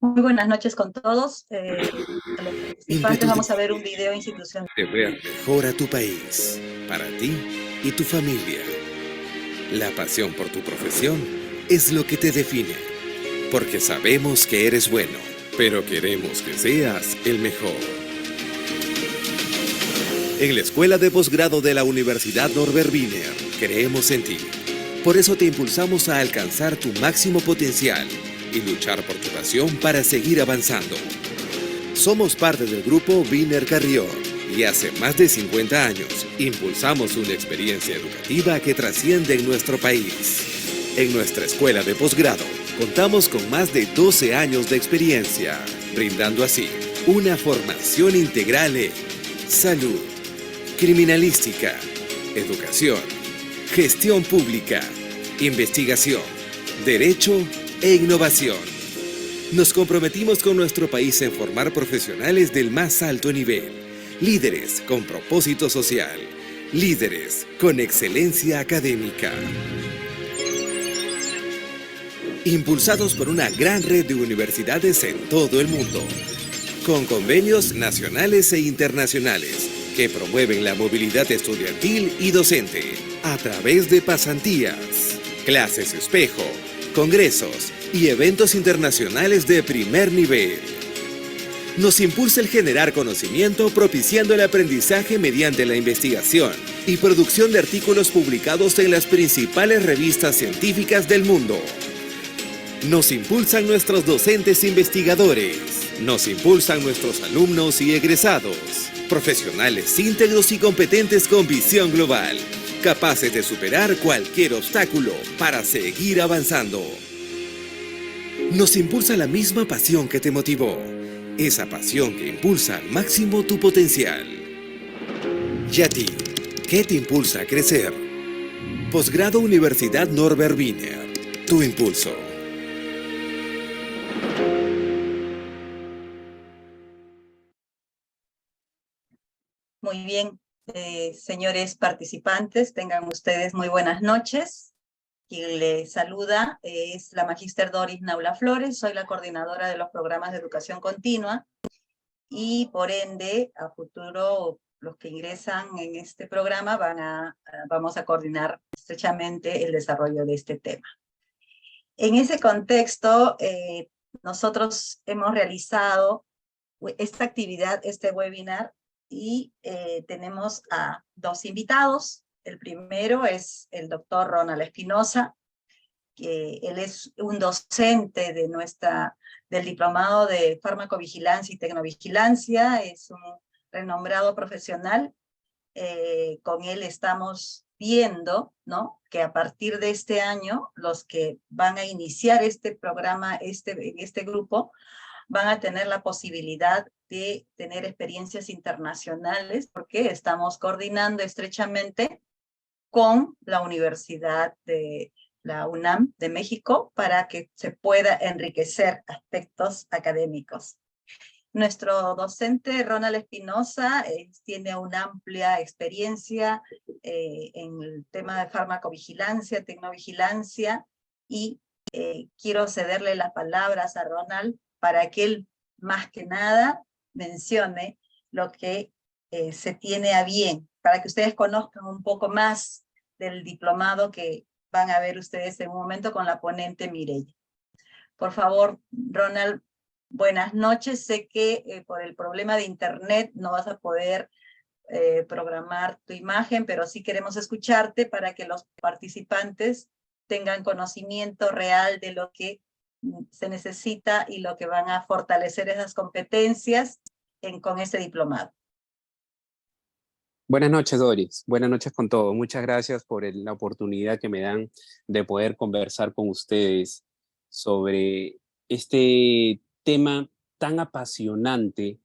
Muy buenas noches con todos. A los participantes Ímpetu de vamos a ver un video institucional. de ver mejor a tu país, para ti y tu familia. La pasión por tu profesión es lo que te define, porque sabemos que eres bueno, pero queremos que seas el mejor. En la Escuela de Posgrado de la Universidad Norbert Wiener, creemos en ti. Por eso te impulsamos a alcanzar tu máximo potencial y luchar por tu pasión para seguir avanzando. Somos parte del grupo Wiener Carrión y hace más de 50 años impulsamos una experiencia educativa que trasciende en nuestro país. En nuestra escuela de posgrado contamos con más de 12 años de experiencia, brindando así una formación integral en salud, criminalística, educación, gestión pública, investigación, derecho e innovación. Nos comprometimos con nuestro país en formar profesionales del más alto nivel, líderes con propósito social, líderes con excelencia académica. Impulsados por una gran red de universidades en todo el mundo, con convenios nacionales e internacionales que promueven la movilidad estudiantil y docente a través de pasantías, clases espejo, congresos y eventos internacionales de primer nivel. Nos impulsa el generar conocimiento propiciando el aprendizaje mediante la investigación y producción de artículos publicados en las principales revistas científicas del mundo. Nos impulsan nuestros docentes investigadores. Nos impulsan nuestros alumnos y egresados. Profesionales íntegros y competentes con visión global, capaces de superar cualquier obstáculo para seguir avanzando. Nos impulsa la misma pasión que te motivó, esa pasión que impulsa al máximo tu potencial. ¿Y a ti? ¿Qué te impulsa a crecer? Posgrado Universidad Norbert Wiener, tu impulso. Muy bien, señores participantes, tengan ustedes muy buenas noches. Quien les saluda es la magíster Doris Naula Flores, soy la coordinadora de los programas de educación continua y por ende a futuro los que ingresan en este programa vamos a coordinar estrechamente el desarrollo de este tema. En ese contexto, nosotros hemos realizado esta actividad, este webinar, y tenemos a dos invitados. El primero es el doctor Ronald Espinosa, que él es un docente del Diplomado de Farmacovigilancia y Tecnovigilancia, es un renombrado profesional. Con él estamos viendo, ¿no?, que a partir de este año, los que van a iniciar este programa, este grupo, van a tener la posibilidad de tener experiencias internacionales, porque estamos coordinando estrechamente con la Universidad de la UNAM de México para que se pueda enriquecer aspectos académicos. Nuestro docente Ronald Espinosa tiene una amplia experiencia en el tema de farmacovigilancia, tecnovigilancia, y quiero cederle las palabras a Ronald para que él, más que nada, mencione lo que se tiene a bien, para que ustedes conozcan un poco más del diplomado que van a ver ustedes en un momento con la ponente Mireya. Por favor, Ronald, buenas noches. Sé que por el problema de internet no vas a poder programar tu imagen, pero sí queremos escucharte para que los participantes tengan conocimiento real de lo que se necesita y lo que van a fortalecer esas competencias con este diplomado. Buenas noches, Doris. Buenas noches con todos. Muchas gracias por la oportunidad que me dan de poder conversar con ustedes sobre este tema tan apasionante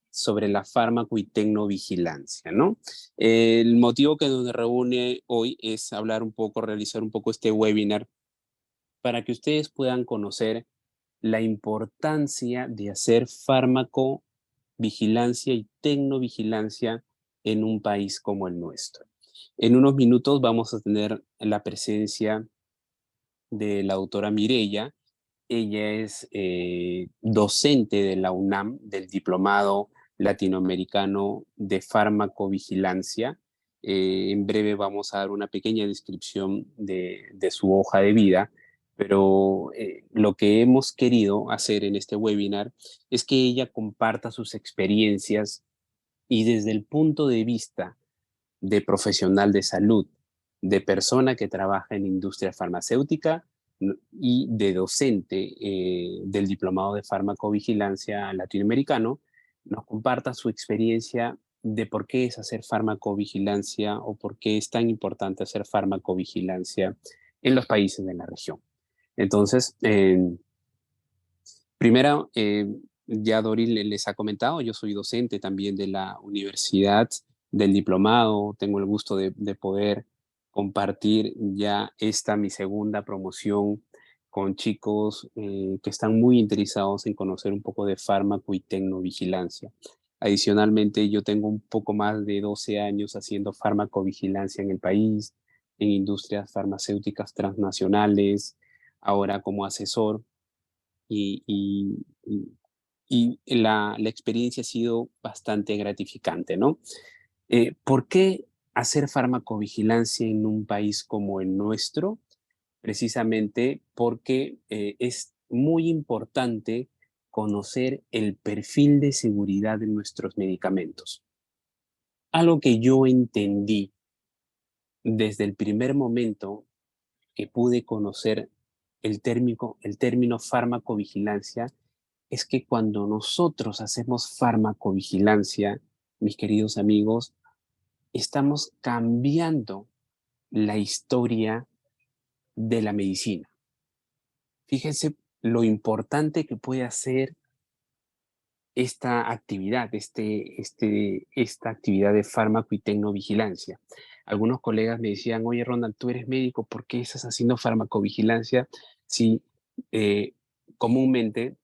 sobre la fármaco y tecnovigilancia, ¿no? El motivo que nos reúne hoy es hablar un poco, realizar un poco este webinar para que ustedes puedan conocer la importancia de hacer fármaco vigilancia y tecnovigilancia en un país como el nuestro. En unos minutos vamos a tener la presencia de la doctora Mireya, Ella es docente de la UNAM, del Diplomado Latinoamericano de Farmacovigilancia. En breve vamos a dar una pequeña descripción de su hoja de vida, pero lo que hemos querido hacer en este webinar es que ella comparta sus experiencias y desde el punto de vista de profesional de salud, de persona que trabaja en industria farmacéutica y de docente del Diplomado de Farmacovigilancia latinoamericano, nos comparta su experiencia de por qué es hacer farmacovigilancia o por qué es tan importante hacer farmacovigilancia en los países de la región. Entonces, primero, ya Doris les ha comentado, yo soy docente también de la universidad, del diplomado, tengo el gusto de poder compartir ya esta mi segunda promoción con chicos que están muy interesados en conocer un poco de fármaco y tecnovigilancia. Adicionalmente, yo tengo un poco más de 12 años haciendo farmacovigilancia en el país, en industrias farmacéuticas transnacionales, ahora como asesor y, y, la experiencia ha sido bastante gratificante, ¿no? ¿Por qué hacer farmacovigilancia en un país como el nuestro? Precisamente porque es muy importante conocer el perfil de seguridad de nuestros medicamentos. Algo que yo entendí desde el primer momento que pude conocer el término farmacovigilancia es que cuando nosotros hacemos farmacovigilancia, mis queridos amigos, estamos cambiando la historia de la medicina. Fíjense lo importante que puede hacer esta actividad, esta actividad de fármaco y tecnovigilancia. Algunos colegas me decían, oye Ronald, tú eres médico, ¿por qué estás haciendo farmacovigilancia si comúnmente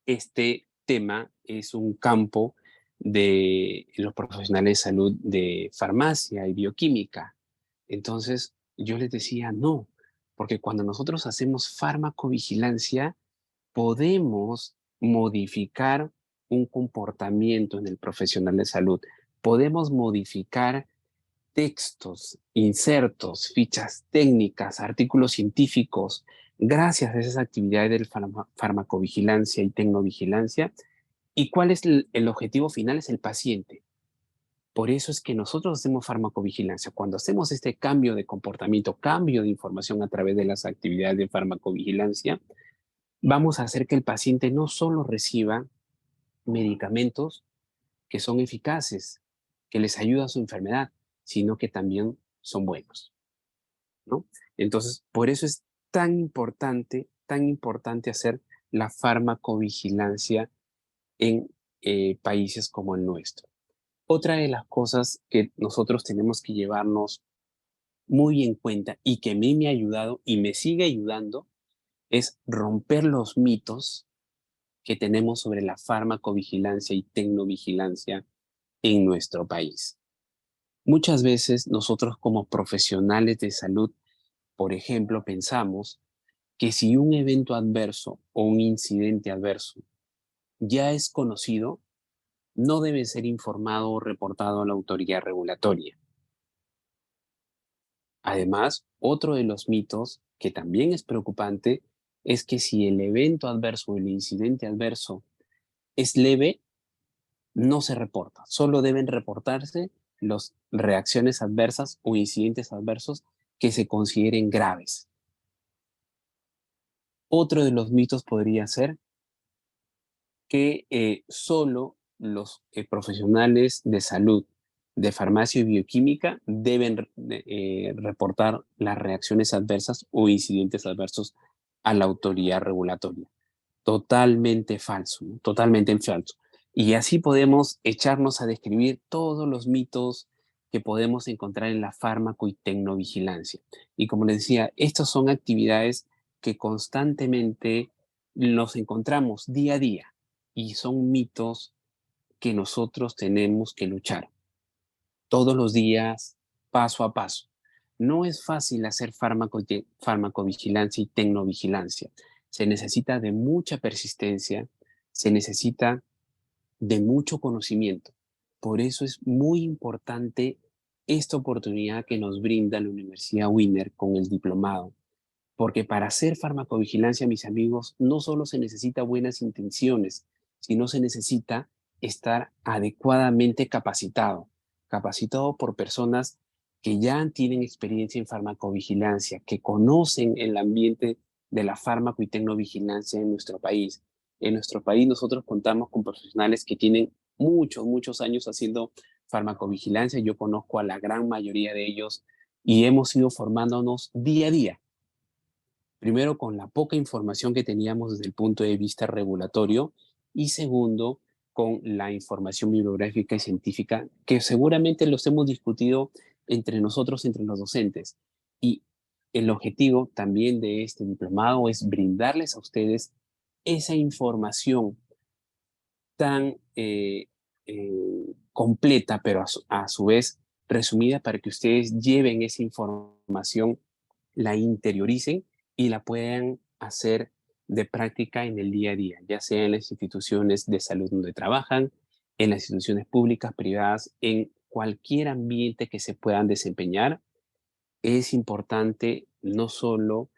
este tema es un campo de los profesionales de salud de farmacia y bioquímica? Entonces yo les decía, no, porque cuando nosotros hacemos farmacovigilancia, podemos modificar un comportamiento en el profesional de salud, podemos modificar textos, insertos, fichas técnicas, artículos científicos, gracias a esas actividades de farmacovigilancia y tecnovigilancia. ¿Y cuál es el objetivo final? Es el paciente. Por eso es que nosotros hacemos farmacovigilancia. Cuando hacemos este cambio de comportamiento, cambio de información a través de las actividades de farmacovigilancia, vamos a hacer que el paciente no solo reciba medicamentos que son eficaces, que les ayuda a su enfermedad, sino que también son buenos, ¿no? Entonces, por eso es tan importante hacer la farmacovigilancia en países como el nuestro. Otra de las cosas que nosotros tenemos que llevarnos muy en cuenta y que a mí me ha ayudado y me sigue ayudando es romper los mitos que tenemos sobre la farmacovigilancia y tecnovigilancia en nuestro país. Muchas veces nosotros como profesionales de salud, por ejemplo, pensamos que si un evento adverso o un incidente adverso ya es conocido, no debe ser informado o reportado a la autoridad regulatoria. Además, otro de los mitos que también es preocupante es que si el evento adverso o el incidente adverso es leve, no se reporta. Solo deben reportarse las reacciones adversas o incidentes adversos que se consideren graves. Otro de los mitos podría ser que solo los profesionales de salud, de farmacia y bioquímica deben reportar las reacciones adversas o incidentes adversos a la autoridad regulatoria. Totalmente falso, ¿no? Totalmente falso. Y así podemos echarnos a describir todos los mitos que podemos encontrar en la fármaco y tecnovigilancia. Y como les decía, estas son actividades que constantemente nos encontramos día a día y son mitos que nosotros tenemos que luchar todos los días, paso a paso. No es fácil hacer farmacovigilancia y tecnovigilancia. se necesita de mucha persistencia, se necesita de mucho conocimiento. Por eso es muy importante esta oportunidad que nos brinda la Universidad Winner con el diplomado. Porque para hacer farmacovigilancia, mis amigos, no solo se necesita buenas intenciones, sino se necesita estar adecuadamente capacitado por personas que ya tienen experiencia en farmacovigilancia, que conocen el ambiente de la fármaco y tecnovigilancia en nuestro país. En nuestro país nosotros contamos con profesionales que tienen muchos años haciendo farmacovigilancia. Yo conozco a la gran mayoría de ellos y hemos ido formándonos día a día. Primero, con la poca información que teníamos desde el punto de vista regulatorio y segundo, con la información bibliográfica y científica que seguramente los hemos discutido entre nosotros, entre los docentes. Y el objetivo también de este diplomado es brindarles a ustedes esa información tan completa, pero a su vez resumida para que ustedes lleven esa información, la interioricen y la puedan hacer de práctica en el día a día, ya sea en las instituciones de salud donde trabajan, en las instituciones públicas, privadas, en cualquier ambiente que se puedan desempeñar. Es importante no solo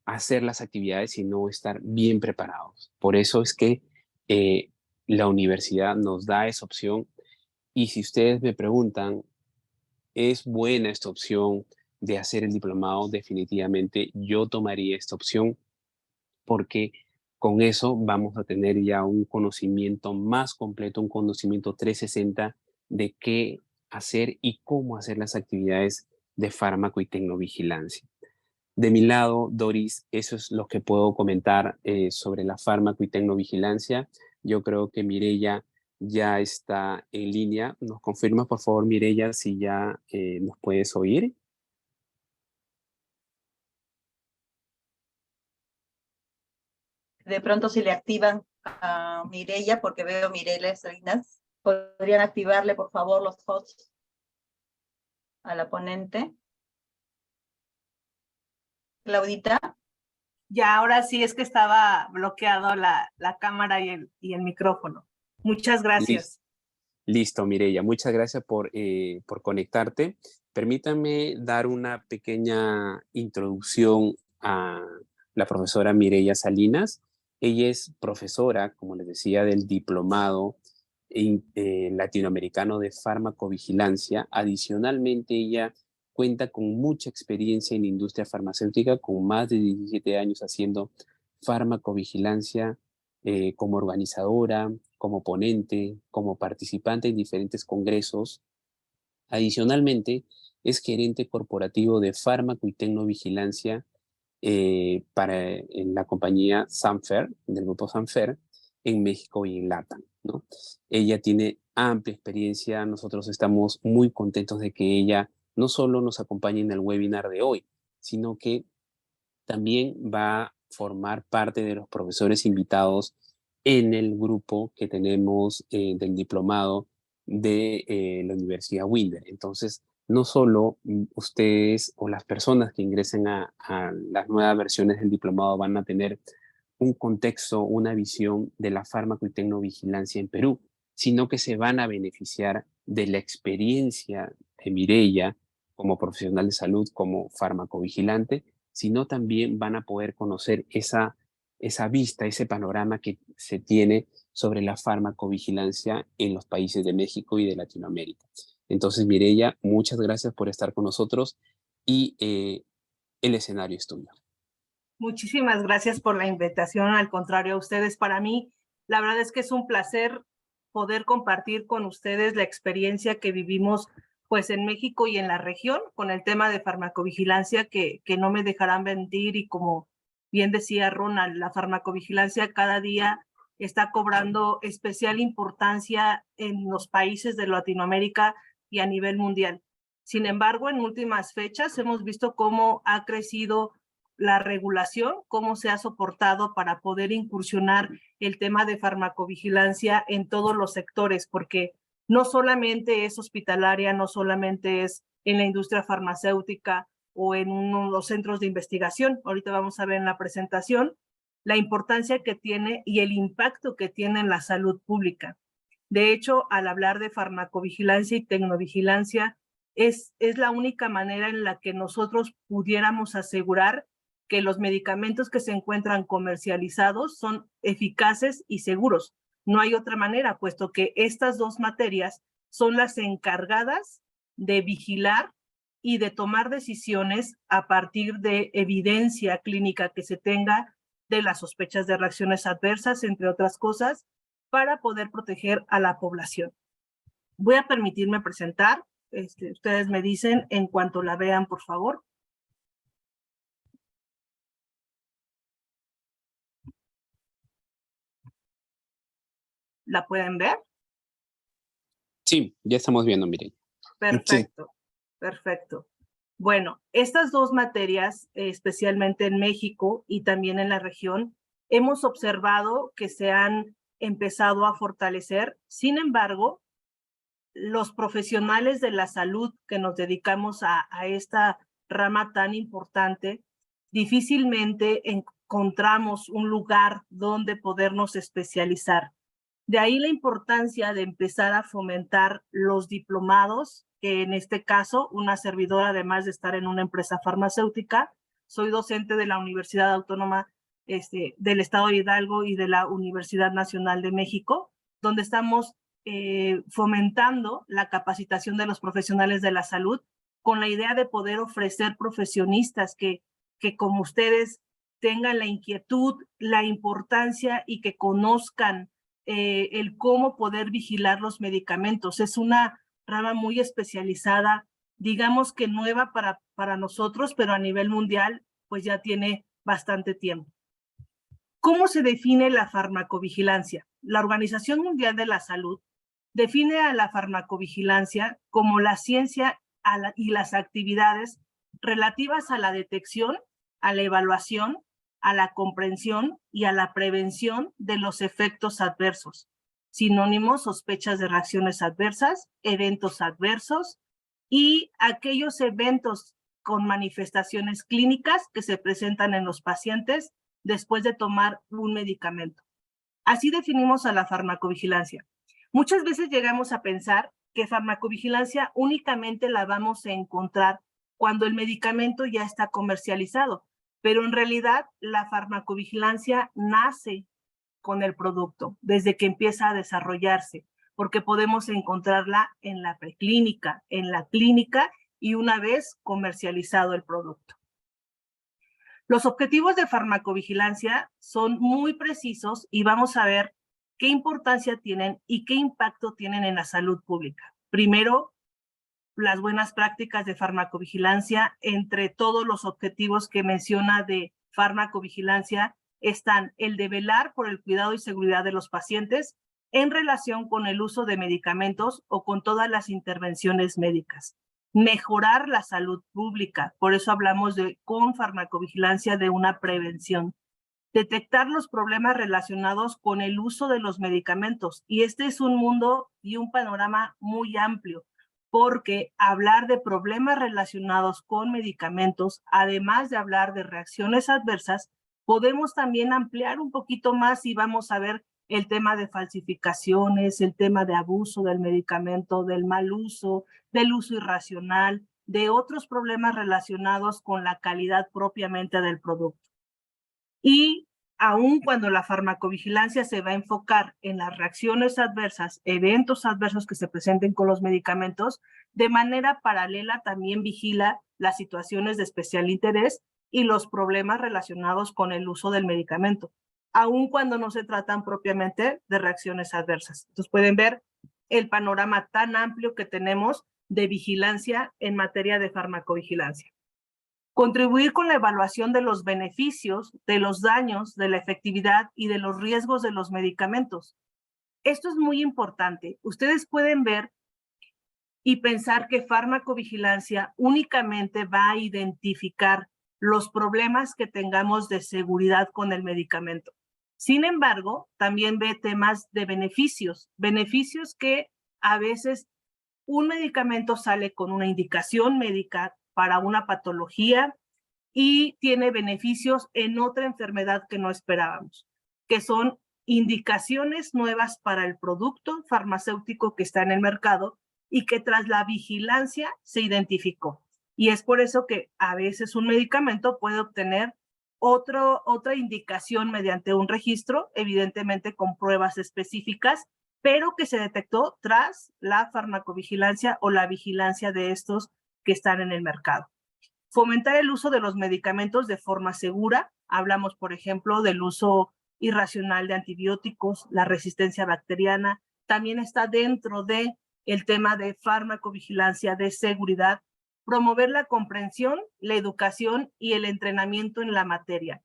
hacer las actividades, sino estar bien preparados. Por eso es que eh, la universidad nos da esa opción y si ustedes me preguntan, ¿es buena esta opción de hacer el diplomado? Definitivamente yo tomaría esta opción porque con eso vamos a tener ya un conocimiento más completo, un conocimiento 360 de qué hacer y cómo hacer las actividades de fármaco y tecnovigilancia. De mi lado, Doris, eso es lo que puedo comentar sobre la fármaco y tecnovigilancia. Yo creo que Mireya ya está en línea. ¿Nos confirma, por favor, Mireya, si ya nos puedes oír? De pronto si le activan a Mireya, porque veo Mireya Salinas, ¿podrían activarle por favor los hosts a la ponente? Claudita. Ya, ahora sí es que estaba bloqueado la cámara y el micrófono. Muchas gracias. Listo, Mireya. Muchas gracias por conectarte. Permítame dar una pequeña introducción a la profesora Mireya Salinas. Ella es profesora, como les decía, del diplomado latinoamericano de farmacovigilancia. Adicionalmente, ella cuenta con mucha experiencia en la industria farmacéutica, con más de 17 años haciendo farmacovigilancia como organizadora, como ponente, como participante en diferentes congresos. Adicionalmente, es gerente corporativo de fármaco y tecnovigilancia en la compañía Sanfer, del grupo Sanfer, en México y en LATAM, ¿no? Ella tiene amplia experiencia. Nosotros estamos muy contentos de que ella no solo nos acompañe en el webinar de hoy, sino que también va a formar parte de los profesores invitados en el grupo que tenemos del diplomado de la Universidad Winner. Entonces, no solo ustedes o las personas que ingresen a las nuevas versiones del diplomado van a tener un contexto, una visión de la fármaco y tecnovigilancia en Perú, sino que se van a beneficiar de la experiencia de Mireya como profesional de salud, como farmacovigilante, sino también van a poder conocer esa vista, ese panorama que se tiene sobre la farmacovigilancia en los países de México y de Latinoamérica. Entonces, Mireya, muchas gracias por estar con nosotros y el escenario es tuyo. Muchísimas gracias por la invitación. Al contrario, a ustedes, para mí, la verdad es que es un placer poder compartir con ustedes la experiencia que vivimos pues en México y en la región con el tema de farmacovigilancia que no me dejarán mentir y como bien decía Ronald, la farmacovigilancia cada día está cobrando especial importancia en los países de Latinoamérica y a nivel mundial. Sin embargo, en últimas fechas hemos visto cómo ha crecido la regulación, cómo se ha soportado para poder incursionar el tema de farmacovigilancia en todos los sectores, porque no solamente es hospitalaria, no solamente es en la industria farmacéutica, o en unos centros de investigación. Ahorita vamos a ver en la presentación la importancia que tiene y el impacto que tiene en la salud pública. De hecho, al hablar de farmacovigilancia y tecnovigilancia, es la única manera en la que nosotros pudiéramos asegurar que los medicamentos que se encuentran comercializados son eficaces y seguros. No hay otra manera, puesto que estas dos materias son las encargadas de vigilar y de tomar decisiones a partir de evidencia clínica que se tenga de las sospechas de reacciones adversas, entre otras cosas, para poder proteger a la población. Voy a permitirme presentar, ustedes me dicen en cuanto la vean, por favor. ¿La pueden ver? Sí, ya estamos viendo, miren. Perfecto, sí. Perfecto. Bueno, estas dos materias, especialmente en México y también en la región, hemos observado que se han empezado a fortalecer. Sin embargo, los profesionales de la salud que nos dedicamos a esta rama tan importante, difícilmente encontramos un lugar donde podernos especializar. De ahí la importancia de empezar a fomentar los diplomados, que en este caso, una servidora, además de estar en una empresa farmacéutica, soy docente de la Universidad Autónoma del Estado de Hidalgo y de la Universidad Nacional de México, donde estamos fomentando la capacitación de los profesionales de la salud con la idea de poder ofrecer profesionistas que como ustedes tengan la inquietud, la importancia y que conozcan el cómo poder vigilar los medicamentos. Es una rama muy especializada, digamos que nueva para nosotros, pero a nivel mundial pues ya tiene bastante tiempo. ¿Cómo se define la farmacovigilancia? La Organización Mundial de la Salud define a la farmacovigilancia como la ciencia y las actividades relativas a la detección, a la evaluación, a la comprensión y a la prevención de los efectos adversos. Sinónimos: sospechas de reacciones adversas, eventos adversos y aquellos eventos con manifestaciones clínicas que se presentan en los pacientes después de tomar un medicamento. Así definimos a la farmacovigilancia. Muchas veces llegamos a pensar que farmacovigilancia únicamente la vamos a encontrar cuando el medicamento ya está comercializado, pero en realidad la farmacovigilancia nace con el producto, desde que empieza a desarrollarse, porque podemos encontrarla en la preclínica, en la clínica y una vez comercializado el producto. Los objetivos de farmacovigilancia son muy precisos y vamos a ver qué importancia tienen y qué impacto tienen en la salud pública. Primero, las buenas prácticas de farmacovigilancia. Entre todos los objetivos que menciona de farmacovigilancia están el de velar por el cuidado y seguridad de los pacientes en relación con el uso de medicamentos o con todas las intervenciones médicas. Mejorar la salud pública, por eso hablamos con farmacovigilancia de una prevención. Detectar los problemas relacionados con el uso de los medicamentos. Y este es un mundo y un panorama muy amplio, porque hablar de problemas relacionados con medicamentos, además de hablar de reacciones adversas, podemos también ampliar un poquito más y vamos a ver el tema de falsificaciones, el tema de abuso del medicamento, del mal uso, del uso irracional, de otros problemas relacionados con la calidad propiamente del producto. Y aun cuando la farmacovigilancia se va a enfocar en las reacciones adversas, eventos adversos que se presenten con los medicamentos, de manera paralela también vigila las situaciones de especial interés y los problemas relacionados con el uso del medicamento, aun cuando no se tratan propiamente de reacciones adversas. Entonces pueden ver el panorama tan amplio que tenemos de vigilancia en materia de farmacovigilancia. Contribuir con la evaluación de los beneficios, de los daños, de la efectividad y de los riesgos de los medicamentos. Esto es muy importante. Ustedes pueden ver y pensar que farmacovigilancia únicamente va a identificar los problemas que tengamos de seguridad con el medicamento. Sin embargo, también ve temas de beneficios que a veces un medicamento sale con una indicación médica, para una patología y tiene beneficios en otra enfermedad que no esperábamos, que son indicaciones nuevas para el producto farmacéutico que está en el mercado y que tras la vigilancia se identificó. Y es por eso que a veces un medicamento puede obtener otra indicación mediante un registro, evidentemente con pruebas específicas, pero que se detectó tras la farmacovigilancia o la vigilancia de estos que están en el mercado. Fomentar el uso de los medicamentos de forma segura. Hablamos, por ejemplo, del uso irracional de antibióticos, la resistencia bacteriana. También está dentro del tema de farmacovigilancia, de seguridad. Promover la comprensión, la educación y el entrenamiento en la materia.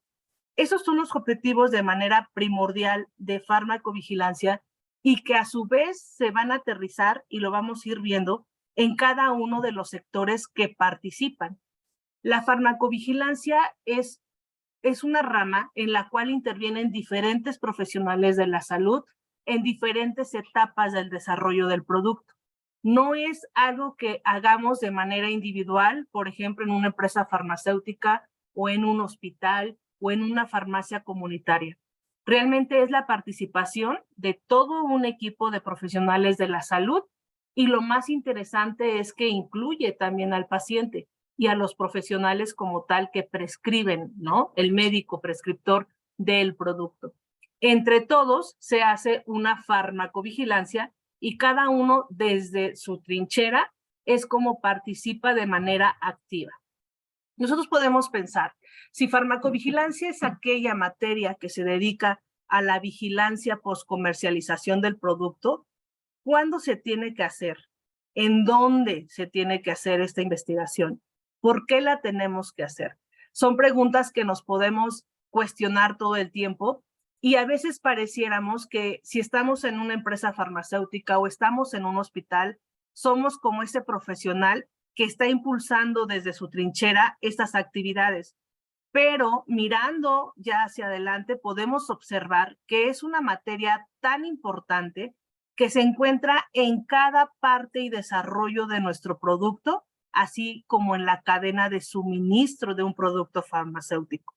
Esos son los objetivos de manera primordial de farmacovigilancia y que a su vez se van a aterrizar, y lo vamos a ir viendo, en cada uno de los sectores que participan. La farmacovigilancia es una rama en la cual intervienen diferentes profesionales de la salud en diferentes etapas del desarrollo del producto. No es algo que hagamos de manera individual, por ejemplo, en una empresa farmacéutica o en un hospital o en una farmacia comunitaria. Realmente es la participación de todo un equipo de profesionales de la salud, y lo más interesante es que incluye también al paciente y a los profesionales como tal que prescriben, ¿no? El médico prescriptor del producto. Entre todos se hace una farmacovigilancia y cada uno desde su trinchera es como participa de manera activa. Nosotros podemos pensar, si farmacovigilancia es aquella materia que se dedica a la vigilancia postcomercialización del producto, ¿cuándo se tiene que hacer? ¿En dónde se tiene que hacer esta investigación? ¿Por qué la tenemos que hacer? Son preguntas que nos podemos cuestionar todo el tiempo, y a veces pareciéramos que si estamos en una empresa farmacéutica o estamos en un hospital, somos como ese profesional que está impulsando desde su trinchera estas actividades. Pero mirando ya hacia adelante podemos observar que es una materia tan importante que se encuentra en cada parte y desarrollo de nuestro producto, así como en la cadena de suministro de un producto farmacéutico.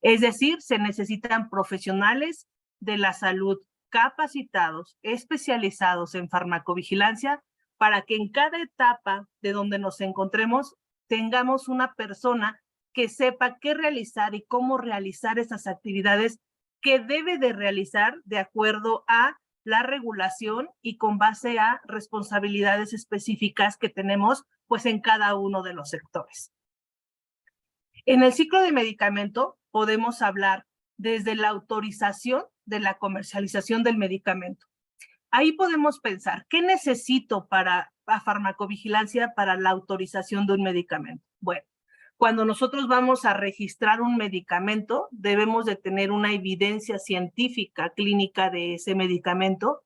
Es decir, se necesitan profesionales de la salud capacitados, especializados en farmacovigilancia, para que en cada etapa de donde nos encontremos tengamos una persona que sepa qué realizar y cómo realizar esas actividades que debe de realizar de acuerdo a la regulación y con base a responsabilidades específicas que tenemos pues en cada uno de los sectores. En el ciclo de medicamento podemos hablar desde la autorización de la comercialización del medicamento. Ahí podemos pensar, ¿qué necesito para la farmacovigilancia para la autorización de un medicamento? Bueno, cuando nosotros vamos a registrar un medicamento, debemos de tener una evidencia científica clínica de ese medicamento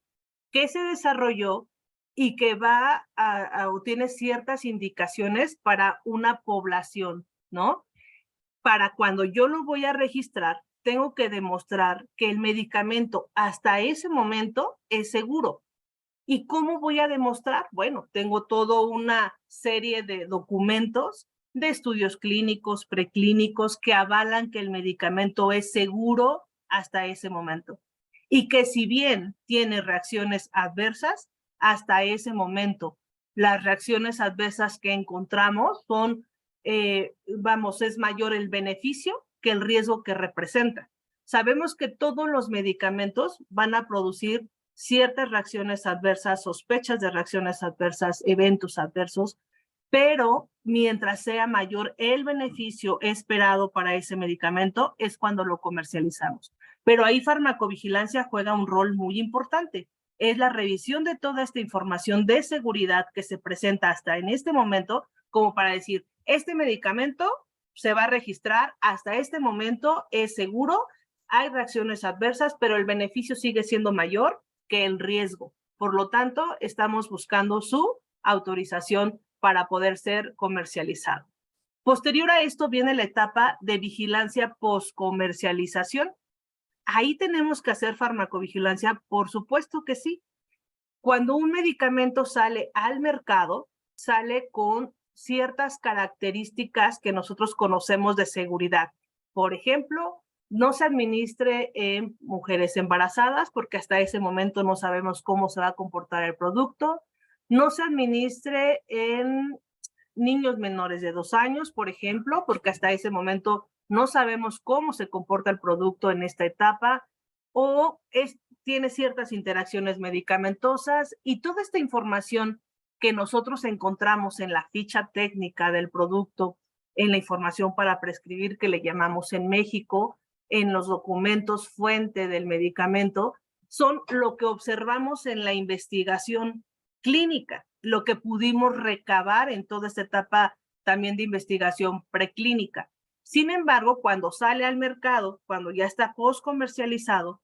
que se desarrolló y que va o tiene ciertas indicaciones para una población, ¿no? Para cuando yo lo voy a registrar, tengo que demostrar que el medicamento hasta ese momento es seguro. ¿Y cómo voy a demostrar? Bueno, tengo toda una serie de documentos, de estudios clínicos, preclínicos, que avalan que el medicamento es seguro hasta ese momento. Y que si bien tiene reacciones adversas, hasta ese momento las reacciones adversas que encontramos son, es mayor el beneficio que el riesgo que representa. Sabemos que todos los medicamentos van a producir ciertas reacciones adversas, sospechas de reacciones adversas, eventos adversos, pero mientras sea mayor el beneficio esperado para ese medicamento es cuando lo comercializamos. Pero ahí farmacovigilancia juega un rol muy importante. Es la revisión de toda esta información de seguridad que se presenta hasta en este momento, como para decir, este medicamento se va a registrar, hasta este momento es seguro, hay reacciones adversas, pero el beneficio sigue siendo mayor que el riesgo. Por lo tanto, estamos buscando su autorización para poder ser comercializado. Posterior a esto viene la etapa de vigilancia postcomercialización. Ahí tenemos que hacer farmacovigilancia, por supuesto que sí. Cuando un medicamento sale al mercado, sale con ciertas características que nosotros conocemos de seguridad. Por ejemplo, no se administre en mujeres embarazadas porque hasta ese momento no sabemos cómo se va a comportar el producto. No se administre en niños menores de 2 años, por ejemplo, porque hasta ese momento no sabemos cómo se comporta el producto en esta etapa, o tiene ciertas interacciones medicamentosas, y toda esta información que nosotros encontramos en la ficha técnica del producto, en la información para prescribir que le llamamos en México, en los documentos fuente del medicamento, son lo que observamos en la investigación clínica, lo que pudimos recabar en toda esta etapa también de investigación preclínica. Sin embargo, cuando sale al mercado, cuando ya está post-comercializado,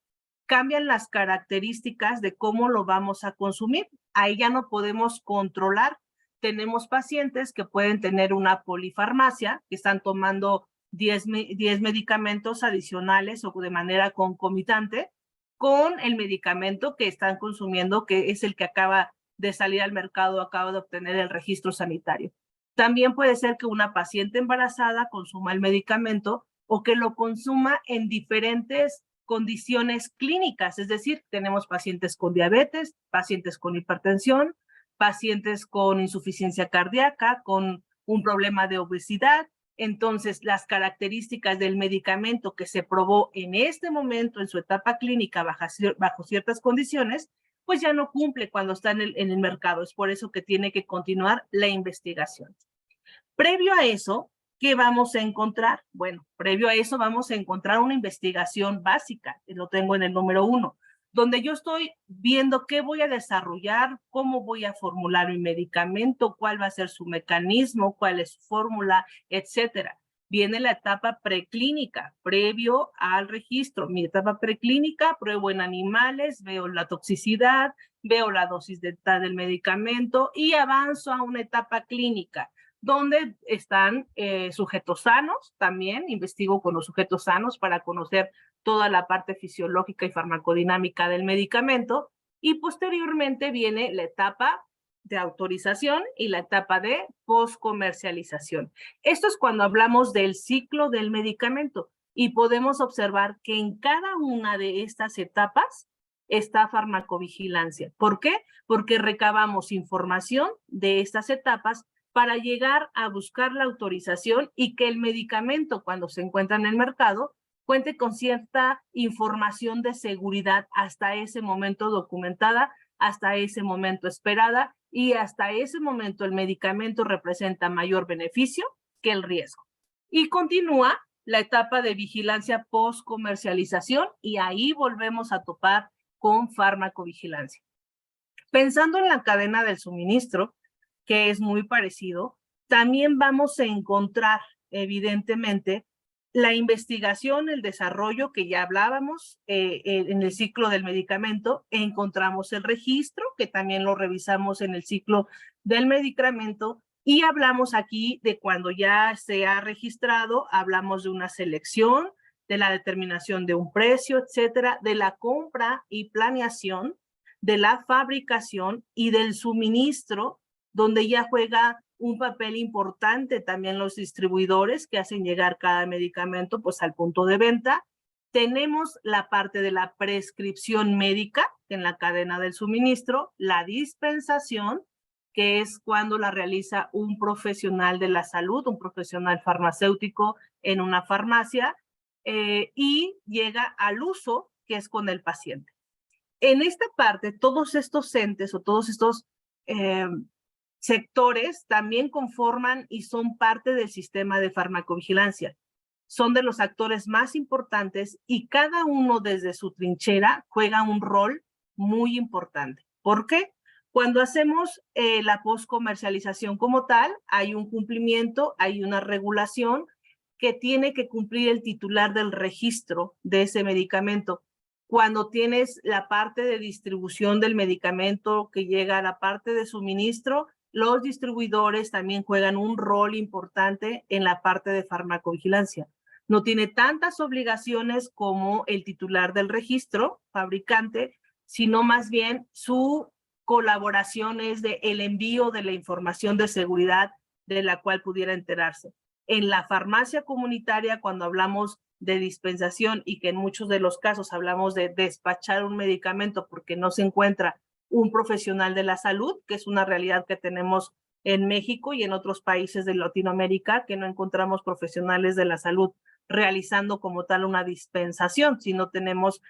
cambian las características de cómo lo vamos a consumir. Ahí ya no podemos controlar. Tenemos pacientes que pueden tener una polifarmacia, que están tomando 10 medicamentos adicionales o de manera concomitante con el medicamento que están consumiendo, que es el que acaba de salir al mercado, acaba de obtener el registro sanitario. También puede ser que una paciente embarazada consuma el medicamento o que lo consuma en diferentes condiciones clínicas, es decir, tenemos pacientes con diabetes, pacientes con hipertensión, pacientes con insuficiencia cardíaca, con un problema de obesidad. Entonces, las características del medicamento que se probó en este momento en su etapa clínica bajo ciertas condiciones, pues ya no cumple cuando está en el mercado. Es por eso que tiene que continuar la investigación. Previo a eso, ¿qué vamos a encontrar? Bueno, previo a eso vamos a encontrar una investigación básica, que lo tengo en el número 1, donde yo estoy viendo qué voy a desarrollar, cómo voy a formular mi medicamento, cuál va a ser su mecanismo, cuál es su fórmula, etcétera. Viene la etapa preclínica, previo al registro. Mi etapa preclínica, pruebo en animales, veo la toxicidad, veo la dosis del medicamento y avanzo a una etapa clínica, donde están sujetos sanos, también investigo con los sujetos sanos para conocer toda la parte fisiológica y farmacodinámica del medicamento, y posteriormente viene la etapa de autorización y la etapa de postcomercialización. Esto es cuando hablamos del ciclo del medicamento, y podemos observar que en cada una de estas etapas está farmacovigilancia. ¿Por qué? Porque recabamos información de estas etapas para llegar a buscar la autorización y que el medicamento, cuando se encuentra en el mercado, cuente con cierta información de seguridad hasta ese momento documentada, hasta ese momento esperada, y hasta ese momento el medicamento representa mayor beneficio que el riesgo. Y continúa la etapa de vigilancia post-comercialización, y ahí volvemos a topar con farmacovigilancia. Pensando en la cadena del suministro, que es muy parecido, también vamos a encontrar, evidentemente, la investigación, el desarrollo que ya hablábamos en el ciclo del medicamento. Encontramos el registro, que también lo revisamos en el ciclo del medicamento, y hablamos aquí de cuando ya se ha registrado, hablamos de una selección, de la determinación de un precio, etcétera, de la compra y planeación, de la fabricación y del suministro, donde ya juega un papel importante también los distribuidores que hacen llegar cada medicamento pues al punto de venta. Tenemos la parte de la prescripción médica en la cadena del suministro, la dispensación, que es cuando la realiza un profesional de la salud, un profesional farmacéutico en una farmacia, y llega al uso, que es con el paciente. En esta parte, todos estos entes o todos estos sectores también conforman y son parte del sistema de farmacovigilancia. Son de los actores más importantes y cada uno desde su trinchera juega un rol muy importante. ¿Por qué? Cuando hacemos la postcomercialización como tal, hay un cumplimiento, hay una regulación que tiene que cumplir el titular del registro de ese medicamento. Cuando tienes la parte de distribución del medicamento que llega a la parte de suministro, los distribuidores también juegan un rol importante en la parte de farmacovigilancia. No tiene tantas obligaciones como el titular del registro, fabricante, sino más bien su colaboración es de el envío de la información de seguridad de la cual pudiera enterarse. En la farmacia comunitaria, cuando hablamos de dispensación y que en muchos de los casos hablamos de despachar un medicamento porque no se encuentra un profesional de la salud, que es una realidad que tenemos en México y en otros países de Latinoamérica, que no encontramos profesionales de la salud realizando como tal una dispensación, sino tenemos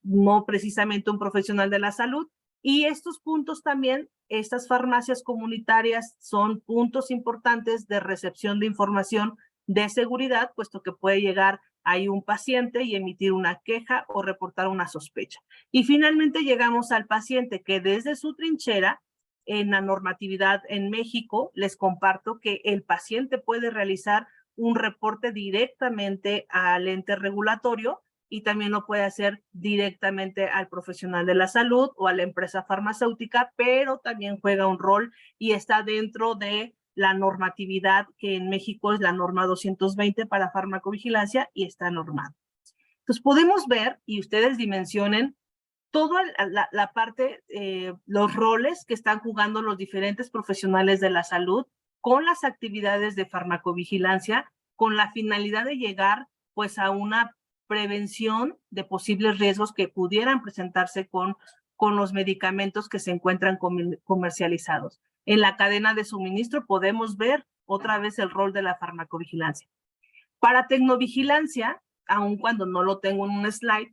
no precisamente un profesional de la salud. Y estos puntos también, estas farmacias comunitarias son puntos importantes de recepción de información de seguridad, puesto que puede llegar ahí un paciente y emitir una queja o reportar una sospecha. Y finalmente llegamos al paciente que desde su trinchera, en la normatividad en México, les comparto que el paciente puede realizar un reporte directamente al ente regulatorio y también lo puede hacer directamente al profesional de la salud o a la empresa farmacéutica, pero también juega un rol y está dentro de la normatividad que en México es la norma 220 para farmacovigilancia y está normado. Entonces podemos ver y ustedes dimensionen toda la parte, los roles que están jugando los diferentes profesionales de la salud con las actividades de farmacovigilancia, con la finalidad de llegar pues a una prevención de posibles riesgos que pudieran presentarse con los medicamentos que se encuentran comercializados. En la cadena de suministro podemos ver otra vez el rol de la farmacovigilancia. Para tecnovigilancia, aun cuando no lo tengo en un slide,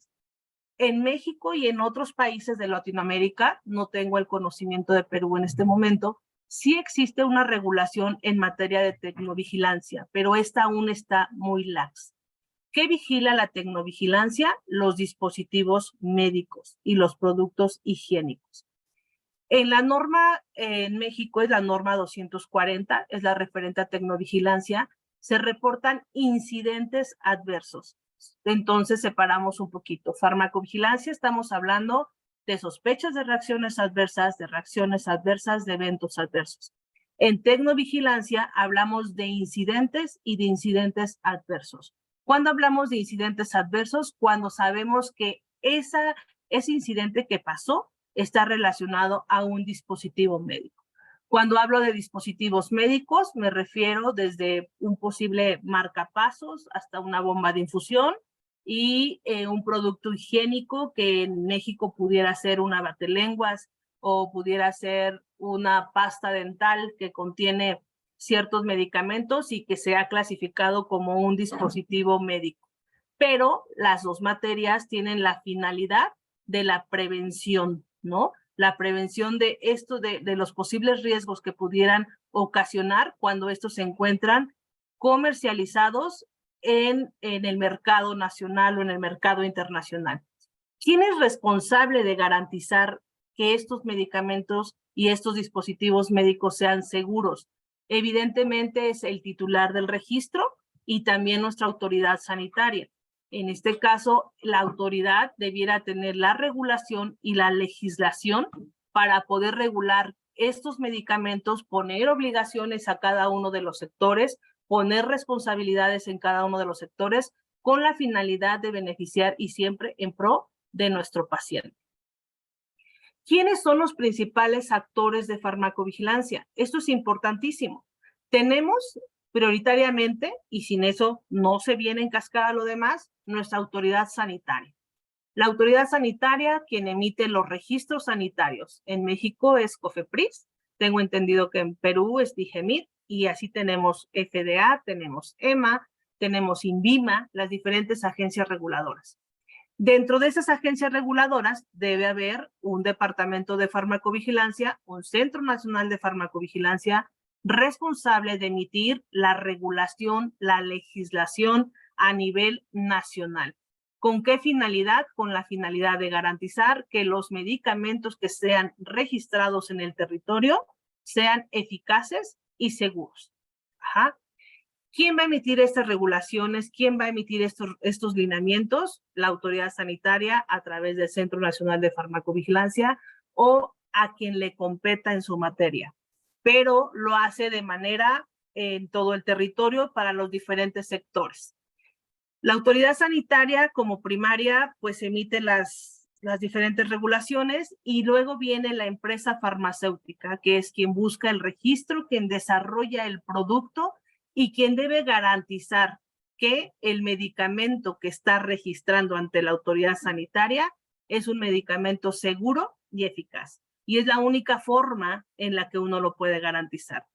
en México y en otros países de Latinoamérica, no tengo el conocimiento de Perú en este momento, sí existe una regulación en materia de tecnovigilancia, pero esta aún está muy laxa. ¿Qué vigila la tecnovigilancia? Los dispositivos médicos y los productos higiénicos. En la norma en México es la norma 240, es la referente a tecnovigilancia, se reportan incidentes adversos. Entonces separamos un poquito. Farmacovigilancia, estamos hablando de sospechas de reacciones adversas, de eventos adversos. En tecnovigilancia hablamos de incidentes y de incidentes adversos. ¿Cuándo hablamos de incidentes adversos? Cuando sabemos que ese incidente que pasó está relacionado a un dispositivo médico. Cuando hablo de dispositivos médicos, me refiero desde un posible marcapasos hasta una bomba de infusión y un producto higiénico que en México pudiera ser una batelenguas o pudiera ser una pasta dental que contiene ciertos medicamentos y que sea clasificado como un dispositivo médico. Pero las dos materias tienen la finalidad de la prevención, ¿no? La prevención de esto, de los posibles riesgos que pudieran ocasionar cuando estos se encuentran comercializados en el mercado nacional o en el mercado internacional. ¿Quién es responsable de garantizar que estos medicamentos y estos dispositivos médicos sean seguros? Evidentemente es el titular del registro y también nuestra autoridad sanitaria. En este caso, la autoridad debiera tener la regulación y la legislación para poder regular estos medicamentos, poner obligaciones a cada uno de los sectores, poner responsabilidades en cada uno de los sectores con la finalidad de beneficiar y siempre en pro de nuestro paciente. ¿Quiénes son los principales actores de farmacovigilancia? Esto es importantísimo. Tenemos prioritariamente, y sin eso no se viene en cascada lo demás, nuestra autoridad sanitaria. La autoridad sanitaria, quien emite los registros sanitarios. En México es COFEPRIS, tengo entendido que en Perú es DIGEMIT, y así tenemos FDA, tenemos EMA, tenemos INVIMA, las diferentes agencias reguladoras. Dentro de esas agencias reguladoras debe haber un departamento de farmacovigilancia, un Centro Nacional de Farmacovigilancia, responsable de emitir la regulación, la legislación a nivel nacional. ¿Con qué finalidad? Con la finalidad de garantizar que los medicamentos que sean registrados en el territorio sean eficaces y seguros. Ajá. ¿Quién va a emitir estas regulaciones? ¿Quién va a emitir estos lineamientos? La autoridad sanitaria a través del Centro Nacional de Farmacovigilancia o a quien le competa en su materia. Pero lo hace de manera en todo el territorio para los diferentes sectores. La autoridad sanitaria como primaria pues emite las las diferentes regulaciones, y luego viene la empresa farmacéutica, que es quien busca el registro, quien desarrolla el producto y quien debe garantizar que el medicamento que está registrando ante la autoridad sanitaria es un medicamento seguro y eficaz. Y es la única forma en la que uno lo puede garantizar.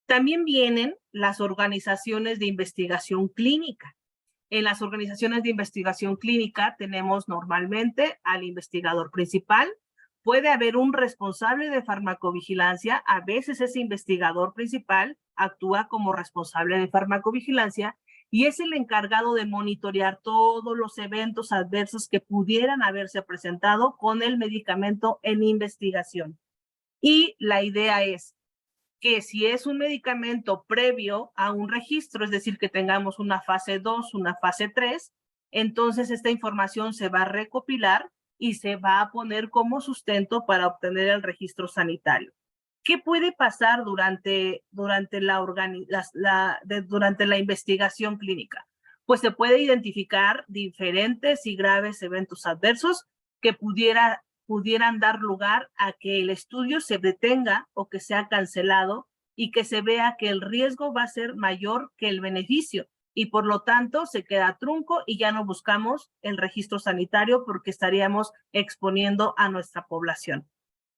También vienen las organizaciones de investigación clínica. En las organizaciones de investigación clínica tenemos normalmente al investigador principal. Puede haber un responsable de farmacovigilancia. A veces ese investigador principal actúa como responsable de farmacovigilancia y es el encargado de monitorear todos los eventos adversos que pudieran haberse presentado con el medicamento en investigación. Y la idea es que si es un medicamento previo a un registro, es decir, que tengamos una fase 2, una fase 3, entonces esta información se va a recopilar y se va a poner como sustento para obtener el registro sanitario. ¿Qué puede pasar durante la investigación clínica? Pues se puede identificar diferentes y graves eventos adversos que pudieran dar lugar a que el estudio se detenga o que sea cancelado y que se vea que el riesgo va a ser mayor que el beneficio y por lo tanto se queda trunco y ya no buscamos el registro sanitario porque estaríamos exponiendo a nuestra población.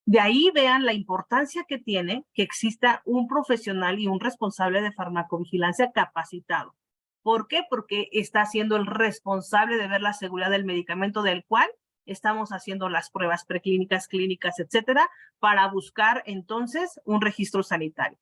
De ahí vean la importancia que tiene que exista un profesional y un responsable de farmacovigilancia capacitado. ¿Por qué? Porque está siendo el responsable de ver la seguridad del medicamento del cual estamos haciendo las pruebas preclínicas, clínicas, etcétera, para buscar entonces un registro sanitario.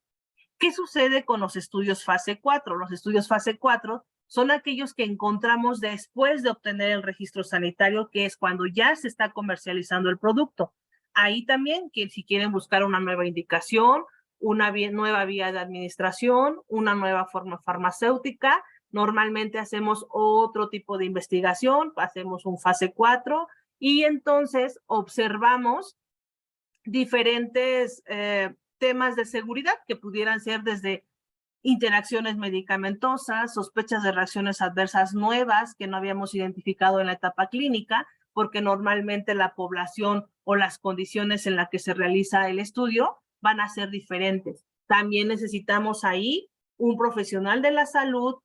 ¿Qué sucede con los estudios fase 4? Los estudios fase 4 son aquellos que encontramos después de obtener el registro sanitario, que es cuando ya se está comercializando el producto. Ahí también, que si quieren buscar una nueva indicación, una nueva vía de administración, una nueva forma farmacéutica, normalmente hacemos otro tipo de investigación, hacemos un fase 4 y entonces observamos diferentes temas de seguridad que pudieran ser desde interacciones medicamentosas, sospechas de reacciones adversas nuevas que no habíamos identificado en la etapa clínica, porque normalmente la población o las condiciones en las que se realiza el estudio van a ser diferentes. También necesitamos ahí un profesional de la salud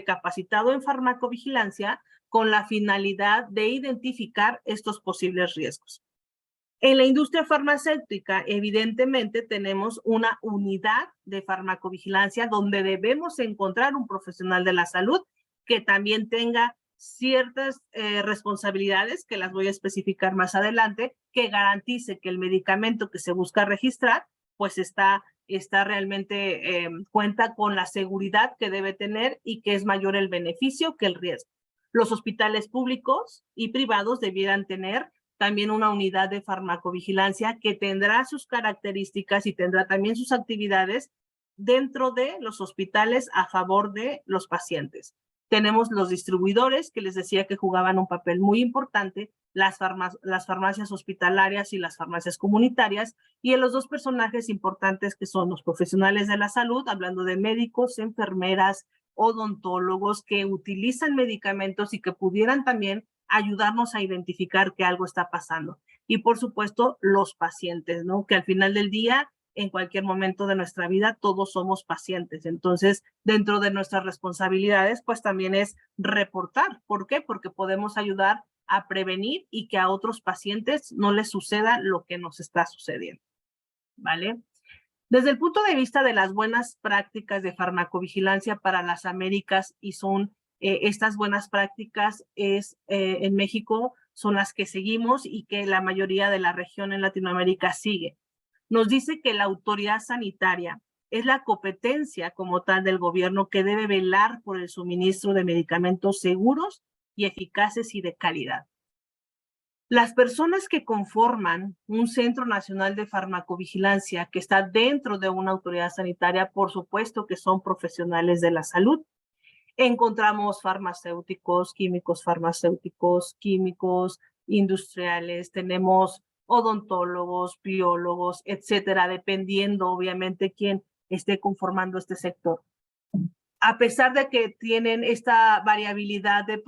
capacitado en farmacovigilancia con la finalidad de identificar estos posibles riesgos. En la industria farmacéutica, evidentemente, tenemos una unidad de farmacovigilancia donde debemos encontrar un profesional de la salud que también tenga ciertas responsabilidades, que las voy a especificar más adelante, que garantice que el medicamento que se busca registrar, pues está realmente, cuenta con la seguridad que debe tener y que es mayor el beneficio que el riesgo. Los hospitales públicos y privados debieran tener también una unidad de farmacovigilancia que tendrá sus características y tendrá también sus actividades dentro de los hospitales a favor de los pacientes. Tenemos los distribuidores, que les decía que jugaban un papel muy importante, las farmacias hospitalarias y las farmacias comunitarias, y en los dos personajes importantes que son los profesionales de la salud, hablando de médicos, enfermeras, odontólogos que utilizan medicamentos y que pudieran también ayudarnos a identificar que algo está pasando. Y por supuesto, los pacientes, ¿no? Que al final del día, en cualquier momento de nuestra vida, todos somos pacientes. Entonces, dentro de nuestras responsabilidades, pues también es reportar. ¿Por qué? Porque podemos ayudar a prevenir y que a otros pacientes no les suceda lo que nos está sucediendo. ¿Vale? Desde el punto de vista de las buenas prácticas de farmacovigilancia para las Américas, y son estas buenas prácticas en México son las que seguimos y que la mayoría de la región en Latinoamérica sigue. Nos dice que la autoridad sanitaria es la competencia como tal del gobierno que debe velar por el suministro de medicamentos seguros y eficaces y de calidad. Las personas que conforman un Centro Nacional de Farmacovigilancia que está dentro de una autoridad sanitaria, por supuesto que son profesionales de la salud. Encontramos farmacéuticos, químicos industriales, tenemos odontólogos, biólogos, etcétera, dependiendo obviamente quién esté conformando este sector. a pesar de que tienen esta variabilidad de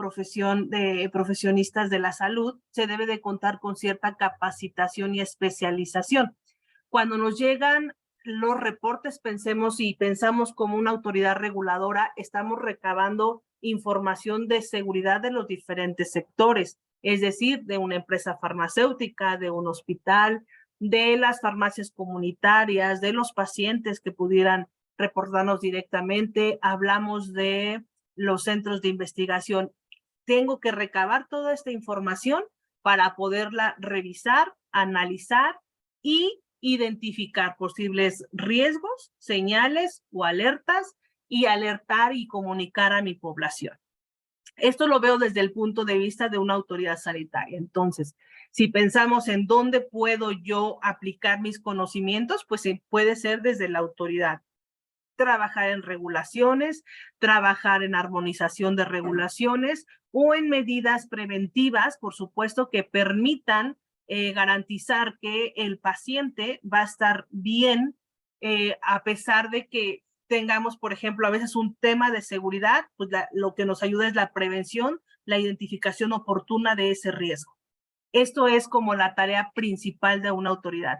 profesionistas de la salud, se debe de contar con cierta capacitación y especialización. Cuando nos llegan los reportes, pensamos como una autoridad reguladora, estamos recabando información de seguridad de los diferentes sectores, es decir, de una empresa farmacéutica, de un hospital, de las farmacias comunitarias, de los pacientes que pudieran reportarnos directamente, hablamos de los centros de investigación. Tengo que recabar toda esta información para poderla revisar, analizar y identificar posibles riesgos, señales o alertas y alertar y comunicar a mi población. Esto lo veo desde el punto de vista de una autoridad sanitaria. Entonces, si pensamos en dónde puedo yo aplicar mis conocimientos, pues puede ser desde la autoridad. Trabajar en regulaciones, trabajar en armonización de regulaciones o en medidas preventivas, por supuesto, que permitan garantizar que el paciente va a estar bien, a pesar de que tengamos, por ejemplo, a veces un tema de seguridad, pues lo que nos ayuda es la prevención, la identificación oportuna de ese riesgo. Esto es como la tarea principal de una autoridad.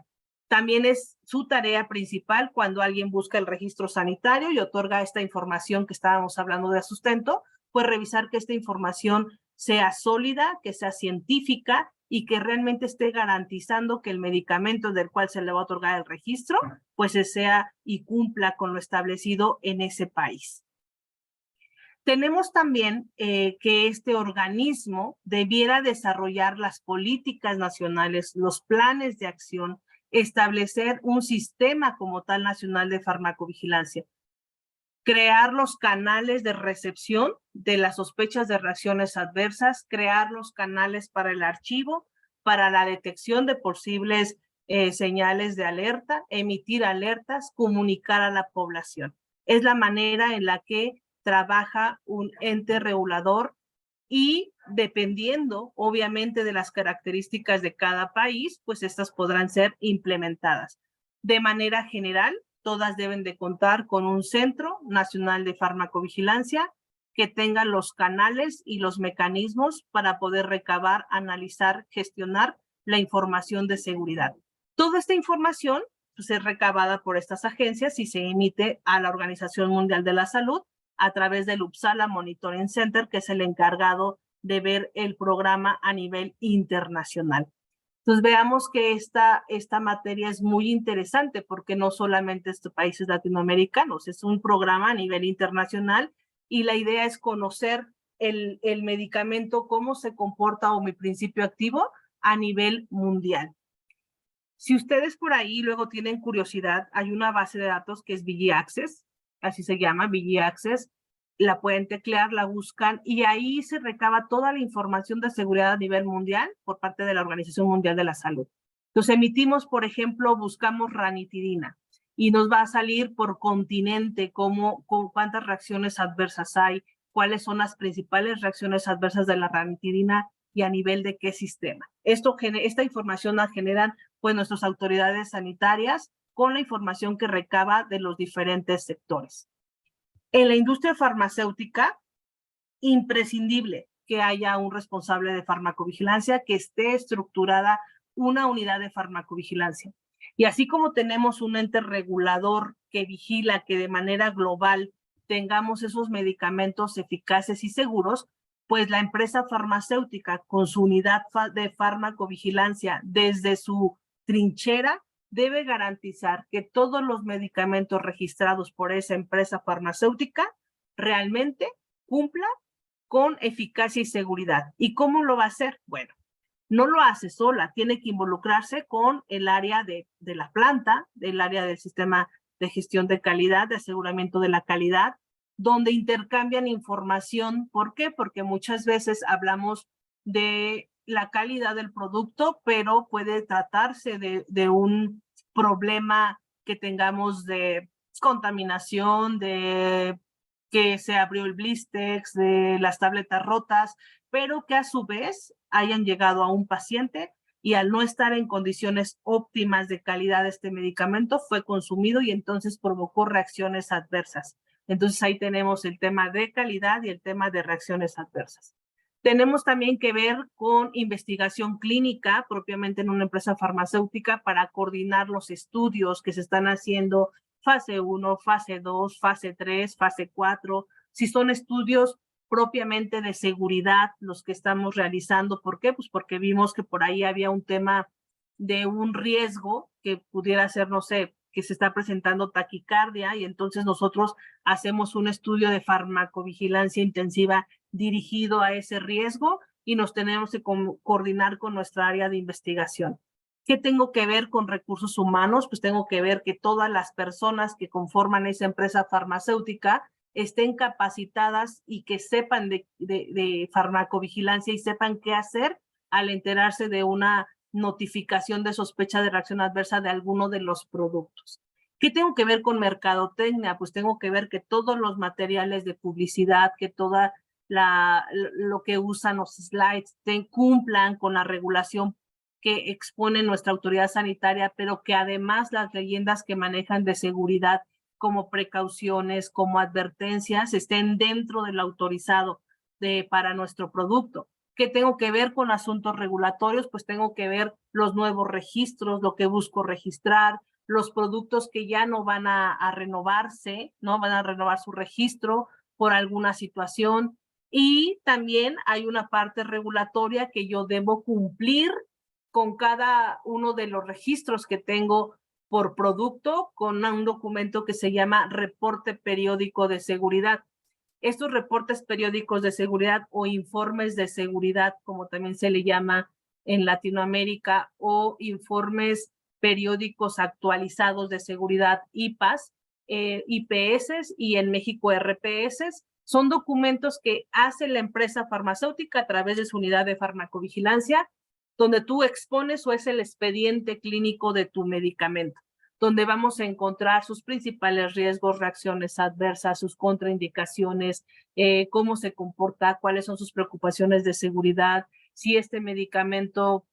También es su tarea principal cuando alguien busca el registro sanitario y otorga esta información que estábamos hablando de sustento, pues revisar que esta información sea sólida, que sea científica y que realmente esté garantizando que el medicamento del cual se le va a otorgar el registro, pues sea y cumpla con lo establecido en ese país. Tenemos también que este organismo debiera desarrollar las políticas nacionales, los planes de acción, establecer un sistema como tal nacional de farmacovigilancia, crear los canales de recepción de las sospechas de reacciones adversas, crear los canales para el archivo, para la detección de posibles señales de alerta, emitir alertas, comunicar a la población. Es la manera en la que trabaja un ente regulador y dependiendo, obviamente, de las características de cada país, pues estas podrán ser implementadas. De manera general, todas deben de contar con un Centro Nacional de Farmacovigilancia que tenga los canales y los mecanismos para poder recabar, analizar, gestionar la información de seguridad. Toda esta información pues, es recabada por estas agencias y se emite a la Organización Mundial de la Salud a través del Uppsala Monitoring Center, que es el encargado de ver el programa a nivel internacional. Entonces veamos que esta materia es muy interesante porque no solamente es de países latinoamericanos, es un programa a nivel internacional y la idea es conocer el medicamento, cómo se comporta o mi principio activo a nivel mundial. Si ustedes por ahí luego tienen curiosidad, hay una base de datos que es VG Access, así se llama, VG Access, la pueden teclear, la buscan y ahí se recaba toda la información de seguridad a nivel mundial por parte de la Organización Mundial de la Salud. Entonces emitimos, por ejemplo, buscamos ranitidina y nos va a salir por continente cuántas reacciones adversas hay, cuáles son las principales reacciones adversas de la ranitidina y a nivel de qué sistema. Esta información la generan pues nuestras autoridades sanitarias con la información que recaba de los diferentes sectores. En la industria farmacéutica, imprescindible que haya un responsable de farmacovigilancia, que esté estructurada una unidad de farmacovigilancia. Y así como tenemos un ente regulador que vigila que de manera global tengamos esos medicamentos eficaces y seguros, pues la empresa farmacéutica con su unidad de farmacovigilancia desde su trinchera debe garantizar que todos los medicamentos registrados por esa empresa farmacéutica realmente cumplan con eficacia y seguridad. ¿Y cómo lo va a hacer? Bueno, no lo hace sola, tiene que involucrarse con el área de la planta, del área del sistema de gestión de calidad, de aseguramiento de la calidad, donde intercambian información. ¿Por qué? Porque muchas veces hablamos de la calidad del producto, pero puede tratarse de un problema que tengamos de contaminación, de que se abrió el blistex, de las tabletas rotas, pero que a su vez hayan llegado a un paciente y al no estar en condiciones óptimas de calidad este medicamento fue consumido y entonces provocó reacciones adversas. Entonces ahí tenemos el tema de calidad y el tema de reacciones adversas. Tenemos también que ver con investigación clínica, propiamente en una empresa farmacéutica, para coordinar los estudios que se están haciendo, fase 1, fase 2, fase 3, fase 4, si son estudios propiamente de seguridad los que estamos realizando. ¿Por qué? Pues porque vimos que por ahí había un tema de un riesgo que pudiera ser, no sé, que se está presentando taquicardia, y entonces nosotros hacemos un estudio de farmacovigilancia intensiva dirigido a ese riesgo y nos tenemos que coordinar con nuestra área de investigación. ¿Qué tengo que ver con recursos humanos? Pues tengo que ver que todas las personas que conforman esa empresa farmacéutica estén capacitadas y que sepan de farmacovigilancia y sepan qué hacer al enterarse de una notificación de sospecha de reacción adversa de alguno de los productos. ¿Qué tengo que ver con mercadotecnia? Pues tengo que ver que todos los materiales de publicidad, que toda lo que usan los slides cumplan con la regulación que expone nuestra autoridad sanitaria, pero que además las leyendas que manejan de seguridad como precauciones, como advertencias, estén dentro del autorizado para nuestro producto. ¿Qué tengo que ver con asuntos regulatorios? Pues tengo que ver los nuevos registros, lo que busco registrar, los productos que ya no van a renovarse, no van a renovar su registro por alguna situación. Y también hay una parte regulatoria que yo debo cumplir con cada uno de los registros que tengo por producto, con un documento que se llama reporte periódico de seguridad. Estos reportes periódicos de seguridad o informes de seguridad, como también se le llama en Latinoamérica, o informes periódicos actualizados de seguridad, IPAS, IPS y en México RPS, son documentos que hace la empresa farmacéutica a través de su unidad de farmacovigilancia, donde tú expones o es el expediente clínico de tu medicamento, donde vamos a encontrar sus principales riesgos, reacciones adversas, sus contraindicaciones, cómo se comporta, cuáles son sus preocupaciones de seguridad, si este medicamento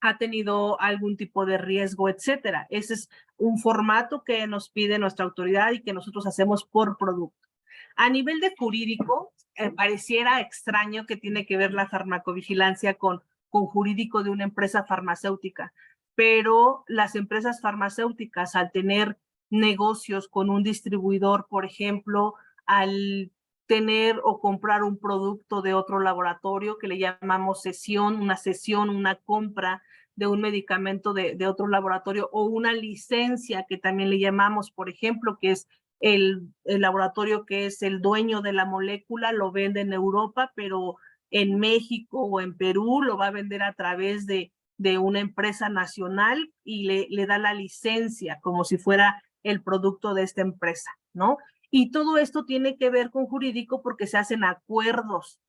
ha tenido algún tipo de riesgo, etcétera. Ese es un formato que nos pide nuestra autoridad y que nosotros hacemos por producto. A nivel de jurídico, pareciera extraño que tiene que ver la farmacovigilancia con jurídico de una empresa farmacéutica, pero las empresas farmacéuticas, al tener negocios con un distribuidor, por ejemplo, al tener o comprar un producto de otro laboratorio que le llamamos cesión, una compra de un medicamento de otro laboratorio, o una licencia que también le llamamos, por ejemplo, que es el laboratorio que es el dueño de la molécula, lo vende en Europa, pero en México o en Perú lo va a vender a través de una empresa nacional y le da la licencia como si fuera el producto de esta empresa, ¿no? Y todo esto tiene que ver con jurídico porque se hacen acuerdos,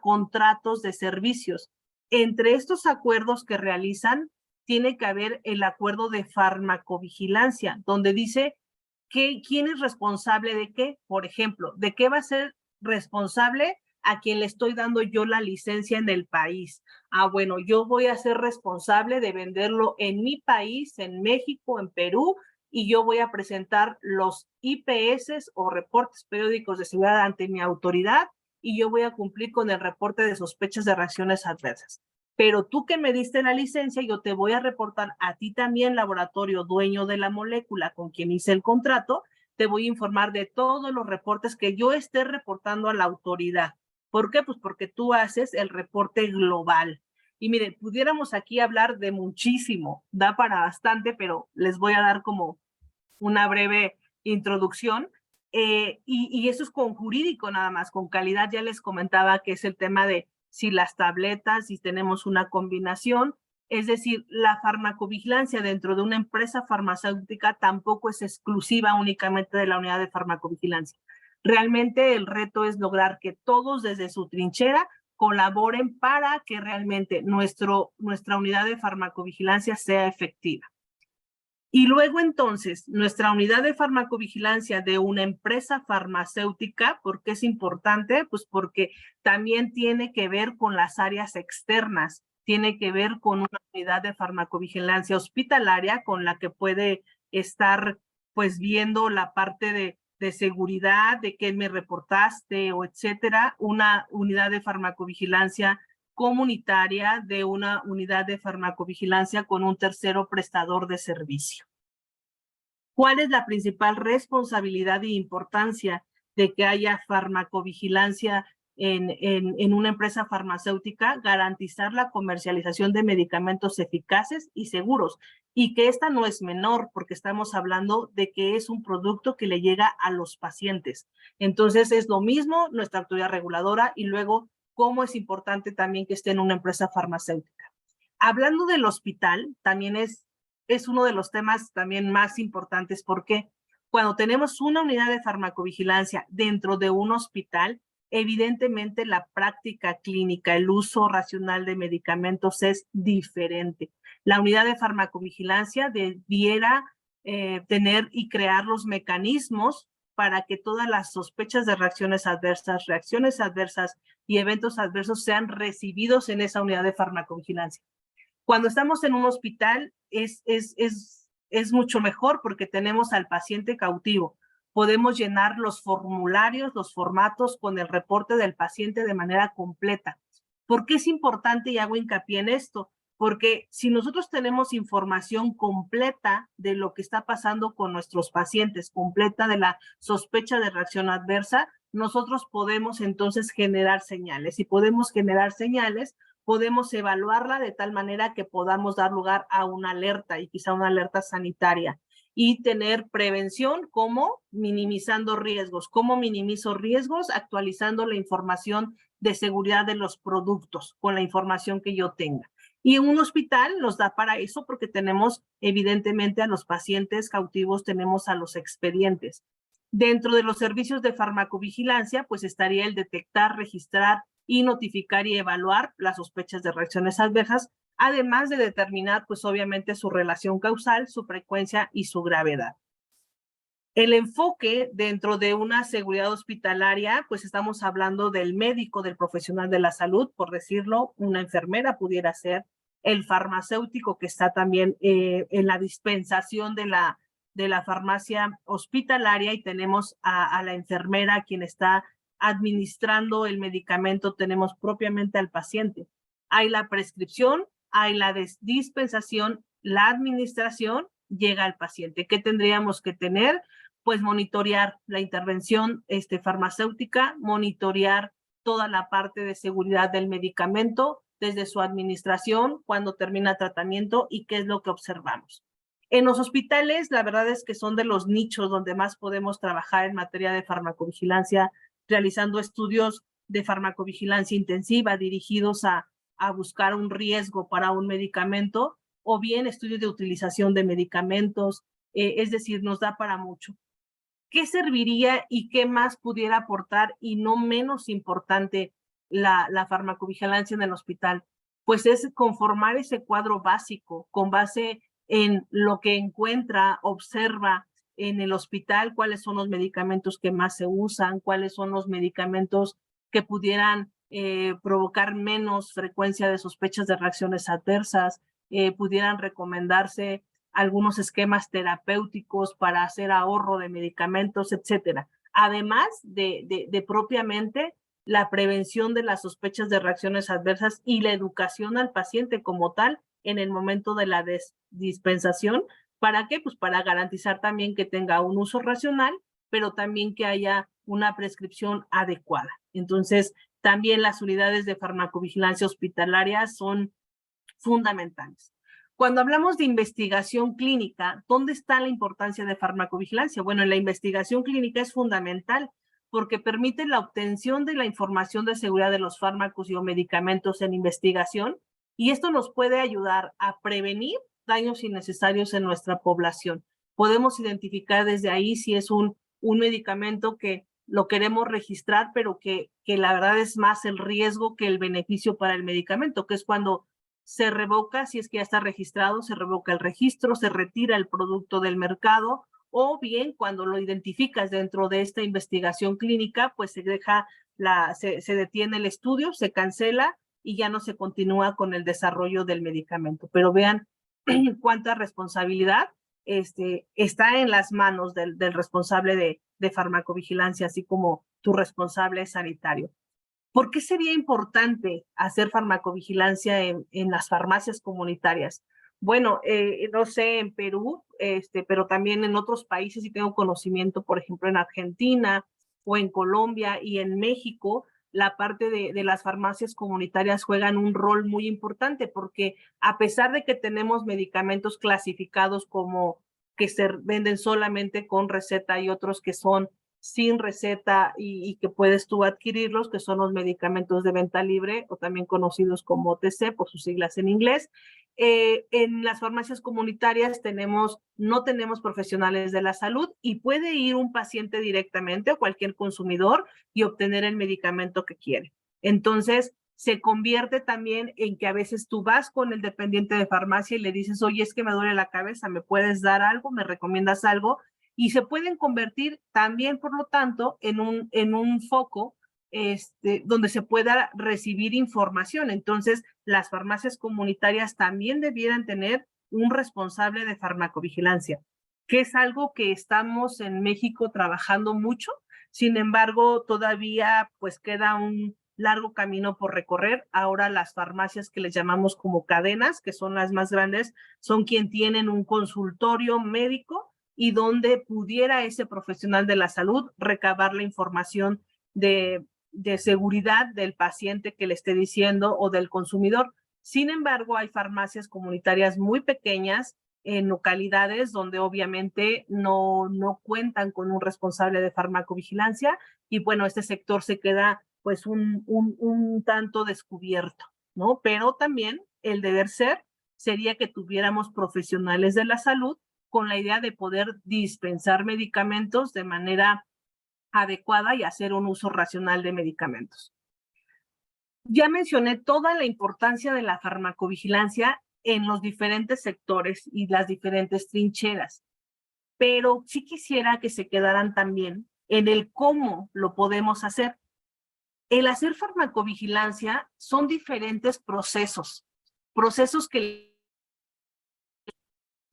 contratos de servicios. Entre estos acuerdos que realizan, tiene que haber el acuerdo de farmacovigilancia, donde dice quién es responsable de qué. Por ejemplo, ¿de qué va a ser responsable a quien le estoy dando yo la licencia en el país? Bueno, yo voy a ser responsable de venderlo en mi país, en México, en Perú, y yo voy a presentar los IPS o reportes periódicos de seguridad ante mi autoridad, y yo voy a cumplir con el reporte de sospechas de reacciones adversas. Pero tú que me diste la licencia, yo te voy a reportar a ti también, laboratorio dueño de la molécula con quien hice el contrato, te voy a informar de todos los reportes que yo esté reportando a la autoridad. ¿Por qué? Pues porque tú haces el reporte global. Y miren, pudiéramos aquí hablar de muchísimo, da para bastante, pero les voy a dar como una breve introducción. Y eso es con jurídico nada más, con calidad ya les comentaba que es el tema de si las tabletas, si tenemos una combinación, es decir, la farmacovigilancia dentro de una empresa farmacéutica tampoco es exclusiva únicamente de la unidad de farmacovigilancia. Realmente el reto es lograr que todos desde su trinchera colaboren para que realmente nuestra unidad de farmacovigilancia sea efectiva. Y luego entonces, nuestra unidad de farmacovigilancia de una empresa farmacéutica, ¿por qué es importante? Pues porque también tiene que ver con las áreas externas, tiene que ver con una unidad de farmacovigilancia hospitalaria con la que puede estar pues viendo la parte de seguridad, de qué me reportaste o etcétera, una unidad de farmacovigilancia comunitaria de una unidad de farmacovigilancia con un tercero prestador de servicio. ¿Cuál es la principal responsabilidad e importancia de que haya farmacovigilancia en una empresa farmacéutica? Garantizar la comercialización de medicamentos eficaces y seguros, y que esta no es menor, porque estamos hablando de que es un producto que le llega a los pacientes. Entonces es lo mismo nuestra autoridad reguladora, y luego cómo es importante también que esté en una empresa farmacéutica. Hablando del hospital, también es uno de los temas también más importantes, porque cuando tenemos una unidad de farmacovigilancia dentro de un hospital, evidentemente la práctica clínica, el uso racional de medicamentos es diferente. La unidad de farmacovigilancia debiera tener y crear los mecanismos para que todas las sospechas de reacciones adversas y eventos adversos sean recibidos en esa unidad de farmacovigilancia. Cuando estamos en un hospital es mucho mejor, porque tenemos al paciente cautivo. Podemos llenar los formularios, los formatos con el reporte del paciente de manera completa. ¿Por qué es importante y hago hincapié en esto? Porque si nosotros tenemos información completa de lo que está pasando con nuestros pacientes, completa de la sospecha de reacción adversa, nosotros podemos entonces generar señales. Y podemos generar señales, podemos evaluarla de tal manera que podamos dar lugar a una alerta, y quizá una alerta sanitaria, y tener prevención, como minimizando riesgos. ¿Cómo minimizo riesgos? Actualizando la información de seguridad de los productos con la información que yo tenga. Y un hospital nos da para eso, porque tenemos evidentemente a los pacientes cautivos, tenemos a los expedientes. Dentro de los servicios de farmacovigilancia, pues estaría el detectar, registrar y notificar y evaluar las sospechas de reacciones adversas, además de determinar, pues obviamente, su relación causal, su frecuencia y su gravedad. El enfoque dentro de una seguridad hospitalaria, pues estamos hablando del médico, del profesional de la salud, por decirlo, una enfermera pudiera ser, el farmacéutico que está también en la dispensación de la farmacia hospitalaria, y tenemos a la enfermera quien está administrando el medicamento, tenemos propiamente al paciente. Hay la prescripción, hay la dispensación, la administración, llega al paciente. ¿Qué tendríamos que tener? Pues monitorear la intervención farmacéutica, monitorear toda la parte de seguridad del medicamento, desde su administración, cuando termina tratamiento y qué es lo que observamos. En los hospitales, la verdad es que son de los nichos donde más podemos trabajar en materia de farmacovigilancia, realizando estudios de farmacovigilancia intensiva dirigidos a buscar un riesgo para un medicamento, o bien estudios de utilización de medicamentos, es decir, nos da para mucho. ¿Qué serviría y qué más pudiera aportar, y no menos importante, la farmacovigilancia en el hospital? Pues es conformar ese cuadro básico con base en lo que encuentra, observa en el hospital, cuáles son los medicamentos que más se usan, cuáles son los medicamentos que pudieran provocar menos frecuencia de sospechas de reacciones adversas, pudieran recomendarse algunos esquemas terapéuticos para hacer ahorro de medicamentos, etcétera. Además de propiamente la prevención de las sospechas de reacciones adversas y la educación al paciente como tal en el momento de la dispensación. ¿Para qué? Pues para garantizar también que tenga un uso racional, pero también que haya una prescripción adecuada. Entonces, también las unidades de farmacovigilancia hospitalaria son fundamentales. Cuando hablamos de investigación clínica, ¿dónde está la importancia de farmacovigilancia? Bueno, en la investigación clínica es fundamental, porque permite la obtención de la información de seguridad de los fármacos y o medicamentos en investigación, y esto nos puede ayudar a prevenir daños innecesarios en nuestra población. Podemos identificar desde ahí si es un medicamento que lo queremos registrar, pero que la verdad es más el riesgo que el beneficio para el medicamento, que es cuando se revoca, si es que ya está registrado, se revoca el registro, se retira el producto del mercado, o bien cuando lo identificas dentro de esta investigación clínica, pues se deja se detiene el estudio, se cancela y ya no se continúa con el desarrollo del medicamento. Pero vean cuánta responsabilidad está en las manos del responsable de farmacovigilancia, así como tu responsable sanitario. ¿Por qué sería importante hacer farmacovigilancia en las farmacias comunitarias? Bueno, no sé, en Perú, pero también en otros países, y tengo conocimiento, por ejemplo, en Argentina o en Colombia y en México, la parte de las farmacias comunitarias juegan un rol muy importante, porque a pesar de que tenemos medicamentos clasificados como que se venden solamente con receta y otros que son sin receta y que puedes tú adquirirlos, que son los medicamentos de venta libre o también conocidos como OTC por sus siglas en inglés. En las farmacias comunitarias no tenemos profesionales de la salud y puede ir un paciente directamente o cualquier consumidor y obtener el medicamento que quiere. Entonces, se convierte también en que a veces tú vas con el dependiente de farmacia y le dices, oye, es que me duele la cabeza, ¿me puedes dar algo? ¿Me recomiendas algo? Y se pueden convertir también, por lo tanto, en un foco donde se pueda recibir información. Entonces, las farmacias comunitarias también debieran tener un responsable de farmacovigilancia, que es algo que estamos en México trabajando mucho. Sin embargo, todavía pues queda un largo camino por recorrer. Ahora las farmacias que les llamamos como cadenas, que son las más grandes, son quien tienen un consultorio médico y donde pudiera ese profesional de la salud recabar la información de seguridad del paciente que le esté diciendo o del consumidor. Sin embargo, hay farmacias comunitarias muy pequeñas en localidades donde obviamente no cuentan con un responsable de farmacovigilancia y bueno, este sector se queda pues un tanto descubierto, ¿no? Pero también el deber ser sería que tuviéramos profesionales de la salud con la idea de poder dispensar medicamentos de manera adecuada y hacer un uso racional de medicamentos. Ya mencioné toda la importancia de la farmacovigilancia en los diferentes sectores y las diferentes trincheras, pero sí quisiera que se quedaran también en el cómo lo podemos hacer. El hacer farmacovigilancia son diferentes procesos que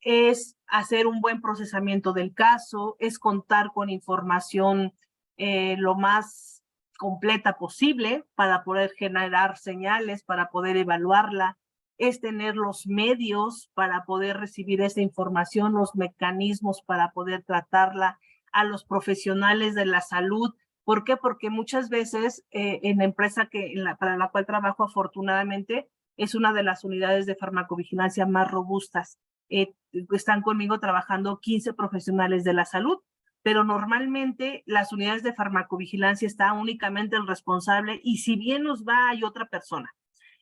es hacer un buen procesamiento del caso, es contar con información lo más completa posible para poder generar señales, para poder evaluarla, es tener los medios para poder recibir esa información, los mecanismos para poder tratarla, a los profesionales de la salud. ¿Por qué? Porque muchas veces en la empresa para la cual trabajo, afortunadamente, es una de las unidades de farmacovigilancia más robustas. Están conmigo trabajando 15 profesionales de la salud, pero normalmente las unidades de farmacovigilancia está únicamente el responsable y si bien nos va, hay otra persona.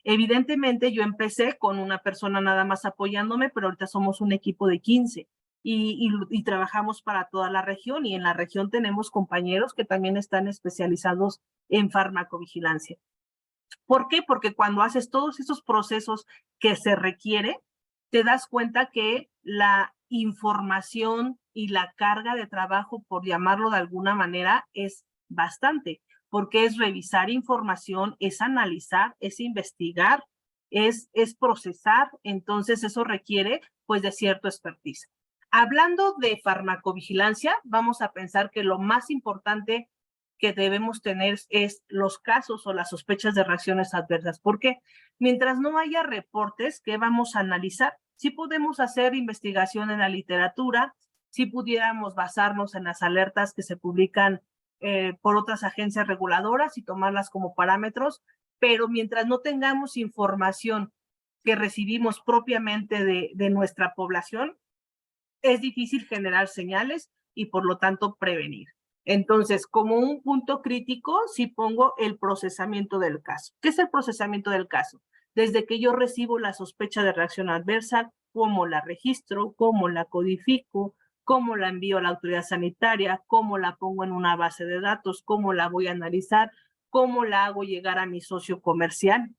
Evidentemente yo empecé con una persona nada más apoyándome, pero ahorita somos un equipo de 15 y trabajamos para toda la región y en la región tenemos compañeros que también están especializados en farmacovigilancia. ¿Por qué? Porque cuando haces todos esos procesos que se requiere, te das cuenta que la información y la carga de trabajo, por llamarlo de alguna manera, es bastante, porque es revisar información, es analizar, es investigar, es procesar, entonces eso requiere pues de cierto expertise. Hablando de farmacovigilancia, vamos a pensar que lo más importante que debemos tener es los casos o las sospechas de reacciones adversas. Porque mientras no haya reportes que vamos a analizar, sí podemos hacer investigación en la literatura, sí pudiéramos basarnos en las alertas que se publican por otras agencias reguladoras y tomarlas como parámetros, pero mientras no tengamos información que recibimos propiamente de nuestra población, es difícil generar señales y por lo tanto prevenir. Entonces, como un punto crítico, sí pongo el procesamiento del caso. ¿Qué es el procesamiento del caso? Desde que yo recibo la sospecha de reacción adversa, cómo la registro, cómo la codifico, cómo la envío a la autoridad sanitaria, cómo la pongo en una base de datos, cómo la voy a analizar, cómo la hago llegar a mi socio comercial.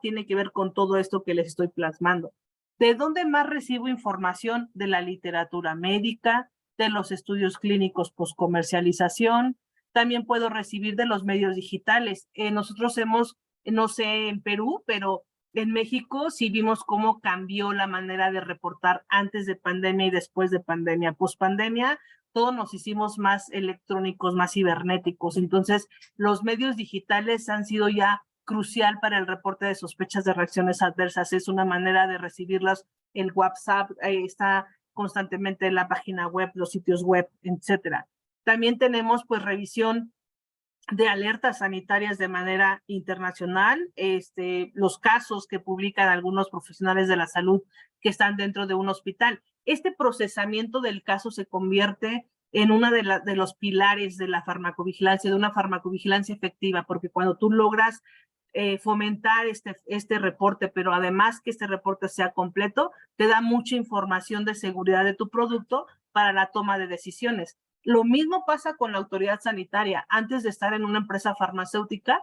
Tiene que ver con todo esto que les estoy plasmando. ¿De dónde más recibo información? De la literatura médica, de los estudios clínicos postcomercialización, también puedo recibir de los medios digitales. Nosotros hemos, no sé en Perú, pero En México sí vimos cómo cambió la manera de reportar antes de pandemia y después de pandemia. Post-pandemia, todos nos hicimos más electrónicos, más cibernéticos. Entonces, los medios digitales han sido ya crucial para el reporte de sospechas de reacciones adversas. Es una manera de recibirlas. El WhatsApp está constantemente en la página web, los sitios web, etcétera. También tenemos pues revisión de alertas sanitarias de manera internacional, los casos que publican algunos profesionales de la salud que están dentro de un hospital. Este procesamiento del caso se convierte en uno de los pilares de la farmacovigilancia, de una farmacovigilancia efectiva, porque cuando tú logras fomentar este reporte, pero además que este reporte sea completo, te da mucha información de seguridad de tu producto para la toma de decisiones. Lo mismo pasa con la autoridad sanitaria. Antes de estar en una empresa farmacéutica,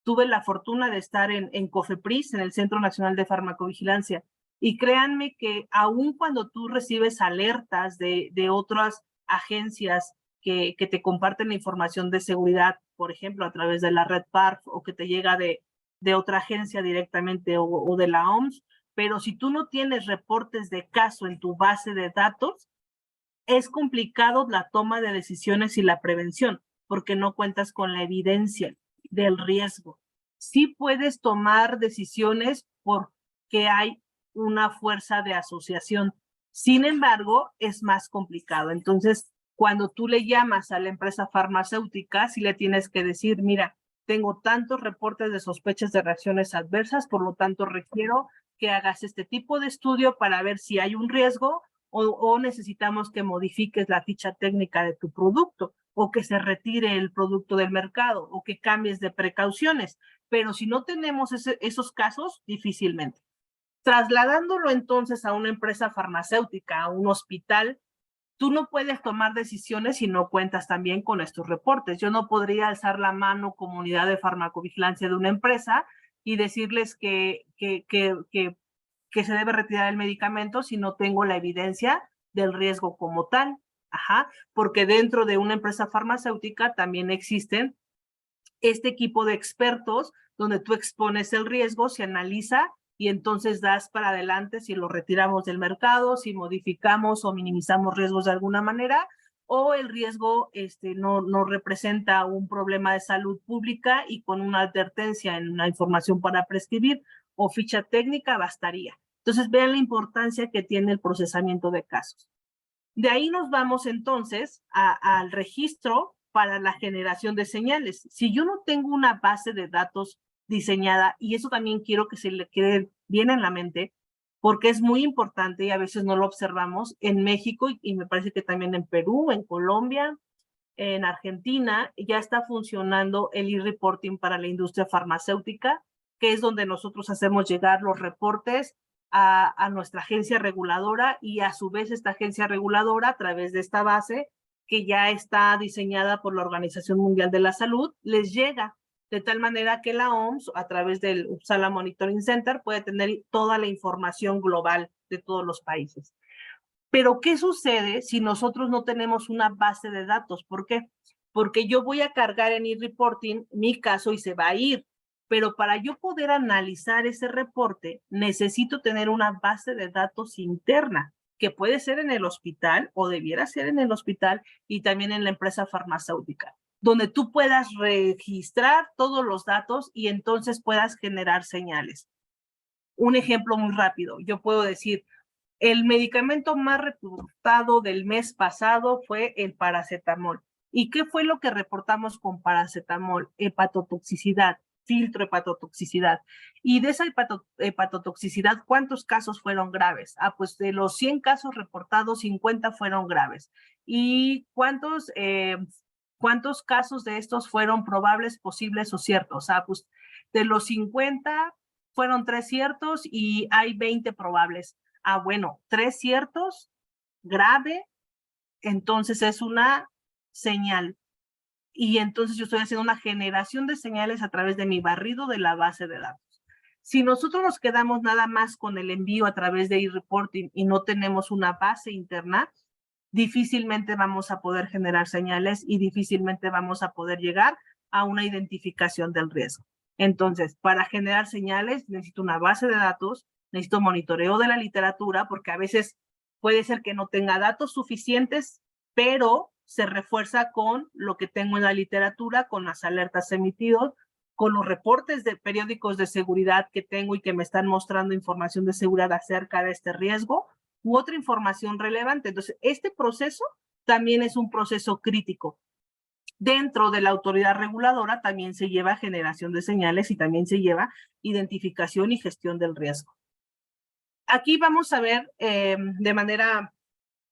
tuve la fortuna de estar en COFEPRIS, en el Centro Nacional de Farmacovigilancia. Y créanme que aun cuando tú recibes alertas de otras agencias que te comparten la información de seguridad, por ejemplo, a través de la red PARF o que te llega de otra agencia directamente o de la OMS, pero si tú no tienes reportes de caso en tu base de datos, es complicado la toma de decisiones y la prevención, porque no cuentas con la evidencia del riesgo. Sí puedes tomar decisiones porque hay una fuerza de asociación. Sin embargo, es más complicado. Entonces, cuando tú le llamas a la empresa farmacéutica, sí le tienes que decir, mira, tengo tantos reportes de sospechas de reacciones adversas, por lo tanto requiero que hagas este tipo de estudio para ver si hay un riesgo o necesitamos que modifiques la ficha técnica de tu producto o que se retire el producto del mercado o que cambies de precauciones. Pero si no tenemos esos casos, difícilmente. Trasladándolo entonces a una empresa farmacéutica, a un hospital, tú no puedes tomar decisiones si no cuentas también con estos reportes. Yo no podría alzar la mano como unidad de farmacovigilancia de una empresa y decirles que se debe retirar el medicamento si no tengo la evidencia del riesgo como tal. Porque dentro de una empresa farmacéutica también existen este equipo de expertos donde tú expones el riesgo, se analiza y entonces das para adelante si lo retiramos del mercado, si modificamos o minimizamos riesgos de alguna manera, o el riesgo no representa un problema de salud pública y con una advertencia en una información para prescribir o ficha técnica bastaría. Entonces vean la importancia que tiene el procesamiento de casos. De ahí nos vamos entonces al registro para la generación de señales. Si yo no tengo una base de datos diseñada, y eso también quiero que se le quede bien en la mente, porque es muy importante y a veces no lo observamos, en México y me parece que también en Perú, en Colombia, en Argentina, ya está funcionando el e-reporting para la industria farmacéutica, que es donde nosotros hacemos llegar los reportes a nuestra agencia reguladora y a su vez esta agencia reguladora a través de esta base que ya está diseñada por la Organización Mundial de la Salud, les llega de tal manera que la OMS a través del Uppsala Monitoring Center puede tener toda la información global de todos los países. Pero ¿qué sucede si nosotros no tenemos una base de datos? ¿Por qué? Porque yo voy a cargar en e-reporting mi caso y se va a ir. Pero para yo poder analizar ese reporte, necesito tener una base de datos interna, que puede ser en el hospital o debiera ser en el hospital y también en la empresa farmacéutica, donde tú puedas registrar todos los datos y entonces puedas generar señales. Un ejemplo muy rápido, yo puedo decir, el medicamento más reportado del mes pasado fue el paracetamol. ¿Y qué fue lo que reportamos con paracetamol? Hepatotoxicidad, filtro hepatotoxicidad. Y de esa hepatotoxicidad, ¿cuántos casos fueron graves? Pues de los 100 casos reportados, 50 fueron graves. ¿Y cuántos casos de estos fueron probables, posibles o ciertos? Pues de los 50 fueron 3 ciertos y hay 20 probables. Bueno, 3 ciertos, grave, entonces es una señal. Y entonces yo estoy haciendo una generación de señales a través de mi barrido de la base de datos. Si nosotros nos quedamos nada más con el envío a través de e-reporting y no tenemos una base interna, difícilmente vamos a poder generar señales y difícilmente vamos a poder llegar a una identificación del riesgo. Entonces, para generar señales necesito una base de datos, necesito monitoreo de la literatura, porque a veces puede ser que no tenga datos suficientes, pero se refuerza con lo que tengo en la literatura, con las alertas emitidas, con los reportes de periódicos de seguridad que tengo y que me están mostrando información de seguridad acerca de este riesgo u otra información relevante. Entonces, este proceso también es un proceso crítico. Dentro de la autoridad reguladora también se lleva generación de señales y también se lleva identificación y gestión del riesgo. Aquí vamos a ver de manera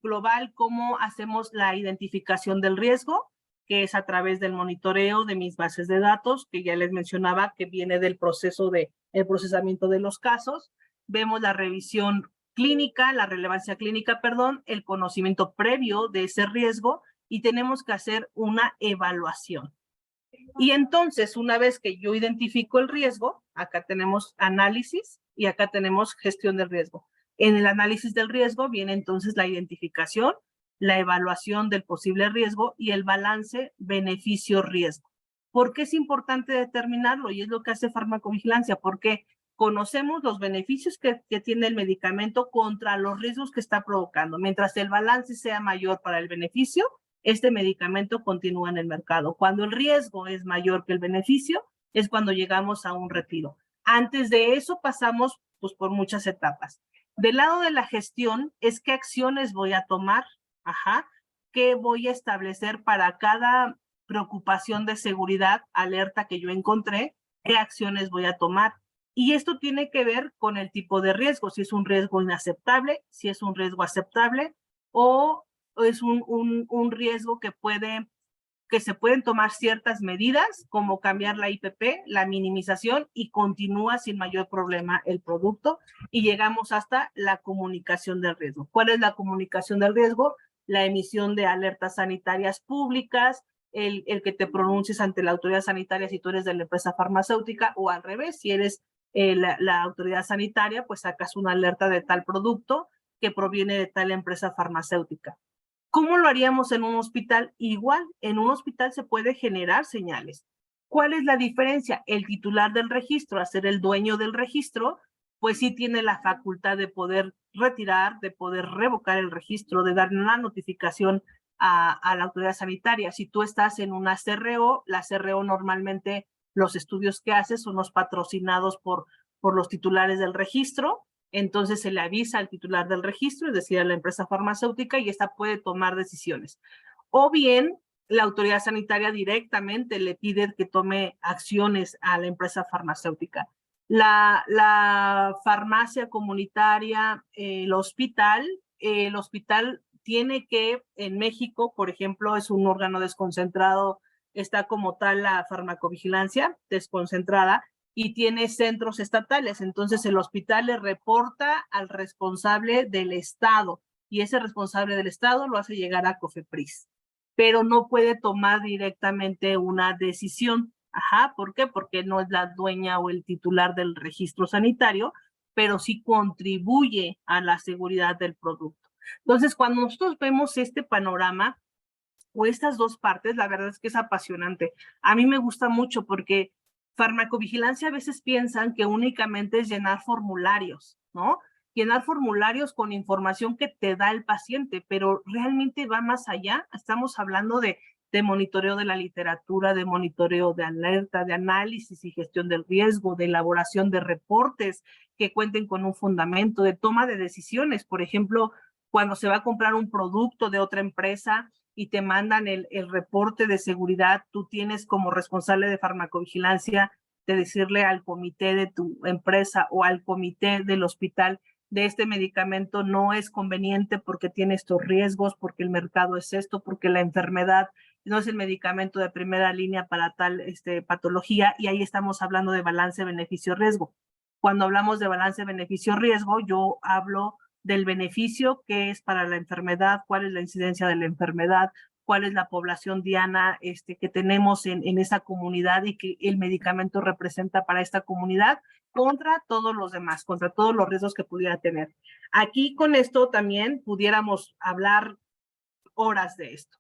global cómo hacemos la identificación del riesgo, que es a través del monitoreo de mis bases de datos, que ya les mencionaba que viene del proceso de el procesamiento de los casos. Vemos la revisión clínica, la relevancia clínica, perdón, el conocimiento previo de ese riesgo y tenemos que hacer una evaluación. Y entonces, una vez que yo identifico el riesgo, acá tenemos análisis y acá tenemos gestión del riesgo. En el análisis del riesgo viene entonces la identificación, la evaluación del posible riesgo y el balance beneficio-riesgo. ¿Por qué es importante determinarlo? Y es lo que hace farmacovigilancia, porque conocemos los beneficios que tiene el medicamento contra los riesgos que está provocando. Mientras el balance sea mayor para el beneficio, este medicamento continúa en el mercado. Cuando el riesgo es mayor que el beneficio, es cuando llegamos a un retiro. Antes de eso pasamos pues, por muchas etapas. Del lado de la gestión es qué acciones voy a tomar, qué voy a establecer para cada preocupación de seguridad, alerta que yo encontré, qué acciones voy a tomar. Y esto tiene que ver con el tipo de riesgo, si es un riesgo inaceptable, si es un riesgo aceptable o es un riesgo que se pueden tomar ciertas medidas, como cambiar la IPP, la minimización, y continúa sin mayor problema el producto, y llegamos hasta la comunicación del riesgo. ¿Cuál es la comunicación del riesgo? La emisión de alertas sanitarias públicas, el que te pronuncies ante la autoridad sanitaria si tú eres de la empresa farmacéutica, o al revés, si eres la autoridad sanitaria, pues sacas una alerta de tal producto que proviene de tal empresa farmacéutica. ¿Cómo lo haríamos en un hospital? Igual, en un hospital se puede generar señales. ¿Cuál es la diferencia? El titular del registro, a ser el dueño del registro, pues sí tiene la facultad de poder retirar, de poder revocar el registro, de dar una notificación a la autoridad sanitaria. Si tú estás en una CRO, la CRO normalmente los estudios que hace son los patrocinados por los titulares del registro. Entonces se le avisa al titular del registro, es decir, a la empresa farmacéutica, y esta puede tomar decisiones. O bien, la autoridad sanitaria directamente le pide que tome acciones a la empresa farmacéutica. La farmacia comunitaria, el hospital tiene que, en México, por ejemplo, es un órgano desconcentrado, está como tal la farmacovigilancia desconcentrada, y tiene centros estatales. Entonces el hospital le reporta al responsable del estado y ese responsable del estado lo hace llegar a COFEPRIS, pero no puede tomar directamente una decisión. ¿Por qué? Porque no es la dueña o el titular del registro sanitario, pero sí contribuye a la seguridad del producto. Entonces, cuando nosotros vemos este panorama o estas dos partes, la verdad es que es apasionante. A mí me gusta mucho porque farmacovigilancia a veces piensan que únicamente es llenar formularios, ¿no? Llenar formularios con información que te da el paciente, pero realmente va más allá. Estamos hablando de monitoreo de la literatura, de monitoreo de alerta, de análisis y gestión del riesgo, de elaboración de reportes que cuenten con un fundamento, de toma de decisiones. Por ejemplo, cuando se va a comprar un producto de otra empresa y te mandan el reporte de seguridad, tú tienes como responsable de farmacovigilancia de decirle al comité de tu empresa o al comité del hospital de este medicamento no es conveniente porque tiene estos riesgos, porque el mercado es esto, porque la enfermedad no es el medicamento de primera línea para tal patología, y ahí estamos hablando de balance beneficio-riesgo. Cuando hablamos de balance beneficio-riesgo, yo hablo del beneficio que es para la enfermedad, cuál es la incidencia de la enfermedad, cuál es la población diana que tenemos en esa comunidad y que el medicamento representa para esta comunidad contra todos los demás, contra todos los riesgos que pudiera tener. Aquí con esto también pudiéramos hablar horas de esto.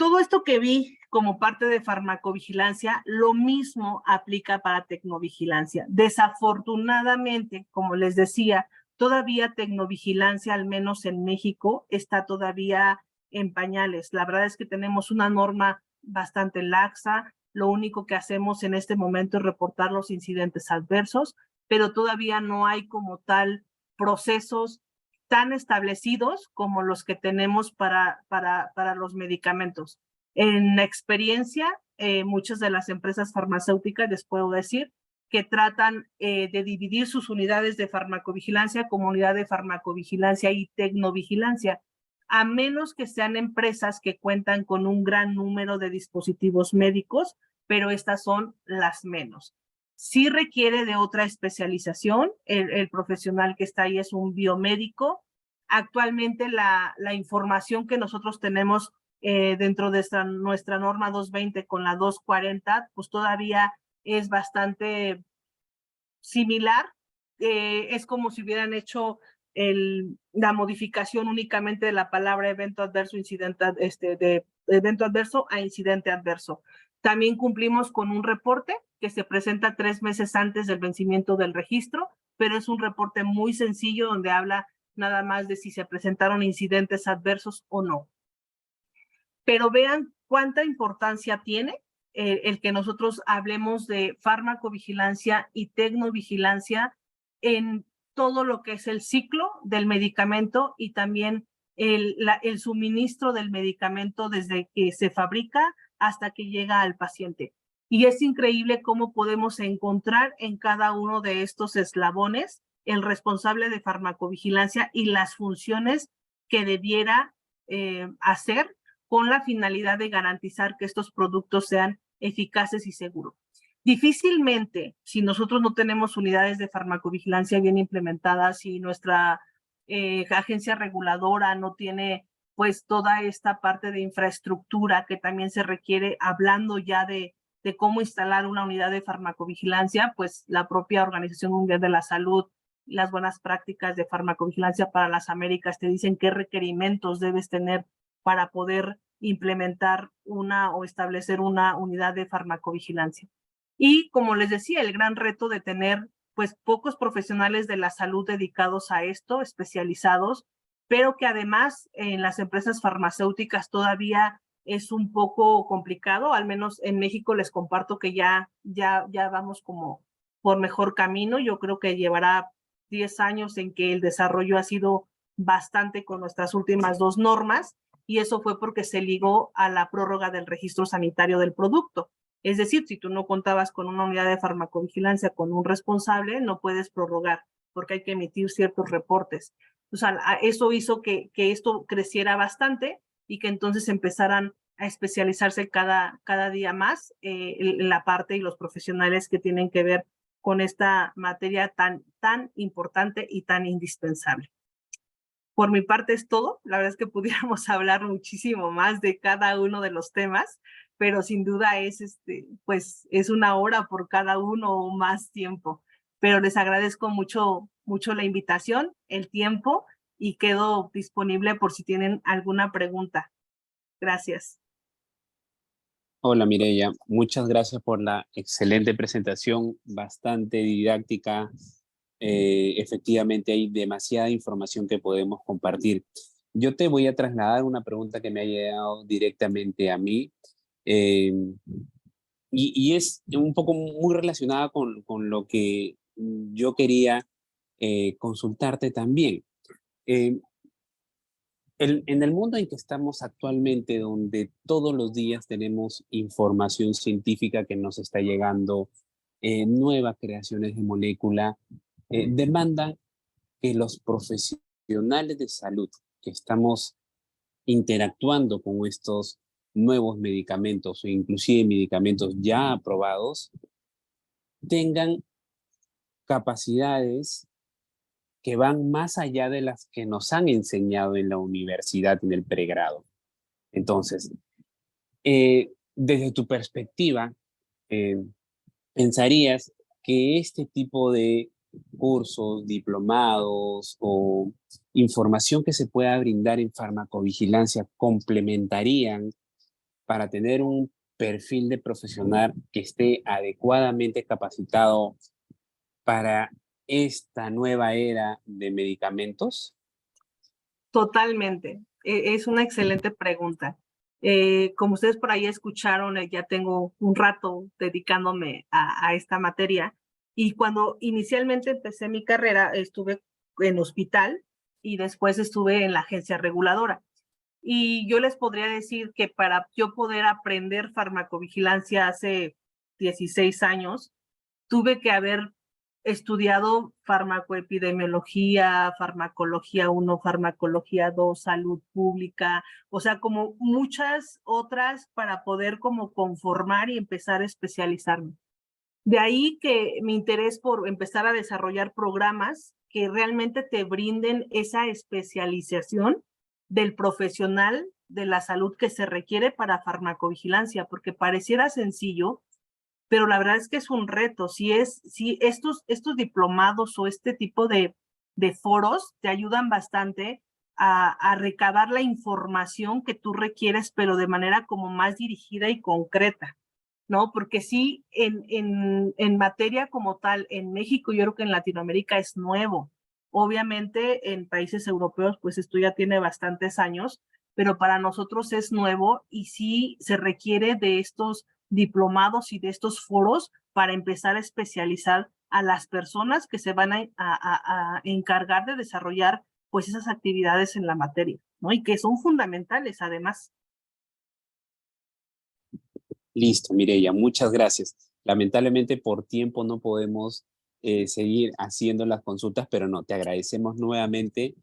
todo esto que vi como parte de farmacovigilancia, lo mismo aplica para tecnovigilancia. Desafortunadamente, como les decía, todavía tecnovigilancia, al menos en México, está todavía en pañales. La verdad es que tenemos una norma bastante laxa. Lo único que hacemos en este momento es reportar los incidentes adversos, pero todavía no hay como tal procesos tan establecidos como los que tenemos para los medicamentos. En la experiencia, muchas de las empresas farmacéuticas, les puedo decir, que tratan de dividir sus unidades de farmacovigilancia como unidad de farmacovigilancia y tecnovigilancia, a menos que sean empresas que cuentan con un gran número de dispositivos médicos, pero estas son las menos. Sí requiere de otra especialización. El profesional que está ahí es un biomédico. Actualmente la información que nosotros tenemos dentro de nuestra norma 220 con la 240, pues todavía es bastante similar. Es como si hubieran hecho la modificación únicamente de la palabra evento adverso, de evento adverso a incidente adverso. También cumplimos con un reporte que se presenta 3 meses antes del vencimiento del registro, pero es un reporte muy sencillo donde habla nada más de si se presentaron incidentes adversos o no. Pero vean cuánta importancia tiene el que nosotros hablemos de farmacovigilancia y tecnovigilancia en todo lo que es el ciclo del medicamento y también el suministro del medicamento desde que se fabrica hasta que llega al paciente. Y es increíble cómo podemos encontrar en cada uno de estos eslabones el responsable de farmacovigilancia y las funciones que debiera hacer con la finalidad de garantizar que estos productos sean eficaces y seguros. Difícilmente, si nosotros no tenemos unidades de farmacovigilancia bien implementadas, si nuestra agencia reguladora no tiene pues toda esta parte de infraestructura que también se requiere, hablando ya de cómo instalar una unidad de farmacovigilancia, pues la propia Organización Mundial de la Salud, las buenas prácticas de farmacovigilancia para las Américas te dicen qué requerimientos debes tener para poder implementar o establecer una unidad de farmacovigilancia. Y como les decía, el gran reto de tener pues pocos profesionales de la salud dedicados a esto, especializados, pero que además en las empresas farmacéuticas todavía es un poco complicado. Al menos en México les comparto que ya vamos como por mejor camino. Yo creo que llevará 10 años en que el desarrollo ha sido bastante con nuestras últimas 2 normas, y eso fue porque se ligó a la prórroga del registro sanitario del producto. Es decir, si tú no contabas con una unidad de farmacovigilancia, con un responsable, no puedes prorrogar, porque hay que emitir ciertos reportes. O sea, eso hizo que esto creciera bastante y que entonces empezaran a especializarse cada día más la parte y los profesionales que tienen que ver con esta materia tan importante y tan indispensable. Por mi parte es todo. La verdad es que pudiéramos hablar muchísimo más de cada uno de los temas, pero sin duda pues es 1 hora por cada uno o más tiempo. Pero les agradezco mucho la invitación, el tiempo, y quedo disponible por si tienen alguna pregunta. Gracias. Hola Mireya, muchas gracias por la excelente presentación, bastante didáctica. Efectivamente hay demasiada información que podemos compartir. Yo te voy a trasladar una pregunta que me ha llegado directamente a mí y es un poco muy relacionada con lo que yo quería consultarte también. En el mundo en que estamos actualmente, donde todos los días tenemos información científica que nos está llegando, nuevas creaciones de molécula, demandan que los profesionales de salud que estamos interactuando con estos nuevos medicamentos o inclusive medicamentos ya aprobados, tengan capacidades que van más allá de las que nos han enseñado en la universidad, en el pregrado. Entonces, desde tu perspectiva, ¿pensarías que este tipo de cursos, diplomados o información que se pueda brindar en farmacovigilancia complementarían para tener un perfil de profesional que esté adecuadamente capacitado para esta nueva era de medicamentos? Totalmente. Es una excelente pregunta. Como ustedes por ahí escucharon, ya tengo un rato dedicándome a esta materia y cuando inicialmente empecé mi carrera estuve en hospital y después estuve en la agencia reguladora. Y yo les podría decir que para yo poder aprender farmacovigilancia hace 16 años, tuve que haber estudiado farmacoepidemiología, farmacología 1, farmacología 2, salud pública, o sea, como muchas otras para poder como conformar y empezar a especializarme. De ahí que mi interés por empezar a desarrollar programas que realmente te brinden esa especialización del profesional de la salud que se requiere para farmacovigilancia, porque pareciera sencillo, pero la verdad es que es un reto. Si estos diplomados o este tipo de foros te ayudan bastante a recabar la información que tú requieres, pero de manera como más dirigida y concreta, ¿no? Porque sí, en materia como tal, en México, yo creo que en Latinoamérica es nuevo. Obviamente en países europeos, pues esto ya tiene bastantes años, pero para nosotros es nuevo y sí se requiere de estos diplomados y de estos foros para empezar a especializar a las personas que se van a encargar de desarrollar pues esas actividades en la materia, ¿no? Y que son fundamentales además. Listo, Mireya, muchas gracias. Lamentablemente por tiempo no podemos seguir haciendo las consultas, pero no, te agradecemos nuevamente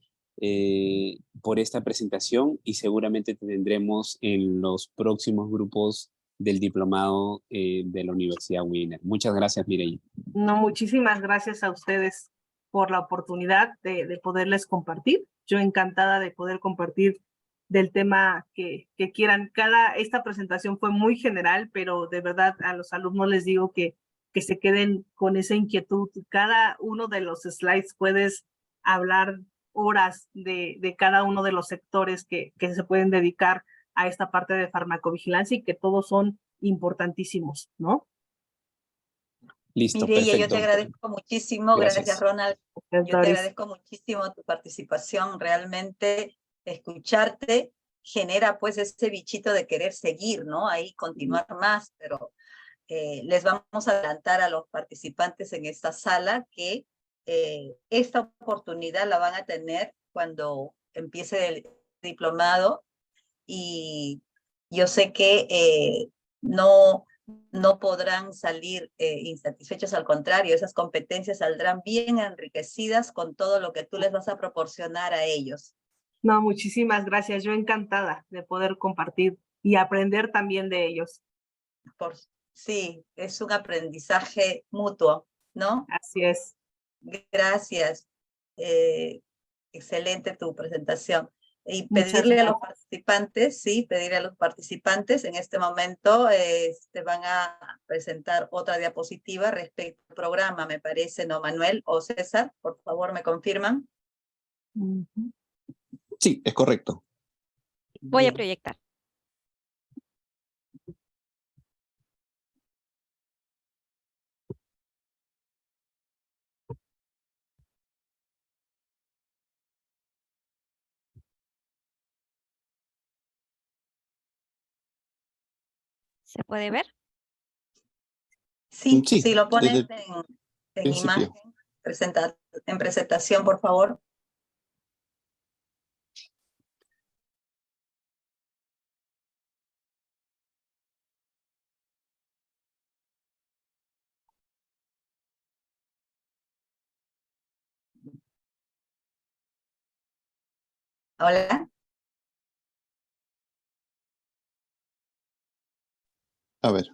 por esta presentación y seguramente te tendremos en los próximos grupos del diplomado de la Universidad Wiener. Muchas gracias, Mireya. No, muchísimas gracias a ustedes por la oportunidad de poderles compartir. Yo encantada de poder compartir del tema que quieran. Esta presentación fue muy general, pero de verdad a los alumnos les digo que se queden con esa inquietud. Cada uno de los slides puedes hablar horas de cada uno de los sectores que se pueden dedicar a esta parte de farmacovigilancia y que todos son importantísimos, ¿no? Listo, Mireia, yo te perfecto. agradezco muchísimo, gracias Gracias. Ronald, yo te Doris. agradezco muchísimo tu participación, realmente escucharte genera pues ese bichito de querer seguir, ¿no? Ahí continuar más, pero les vamos a adelantar a los participantes en esta sala que esta oportunidad la van a tener cuando empiece el diplomado y yo sé que no podrán salir insatisfechos, al contrario, esas competencias saldrán bien enriquecidas con todo lo que tú les vas a proporcionar a ellos. No, muchísimas gracias. Yo encantada de poder compartir y aprender también de ellos. Sí, es un aprendizaje mutuo, ¿no? Así es. Gracias. Excelente tu presentación. Y Muchas pedirle a los gracias. participantes, sí, pedirle a los participantes, en este momento te van a presentar otra diapositiva respecto al programa, me parece, ¿no, Manuel o César? Por favor, ¿me confirman? Sí, es correcto. Voy a Bien. proyectar. ¿Se puede ver? Sí, Sí, si lo desde pones el en principio. imagen, en presentación, por favor. Hola. A ver,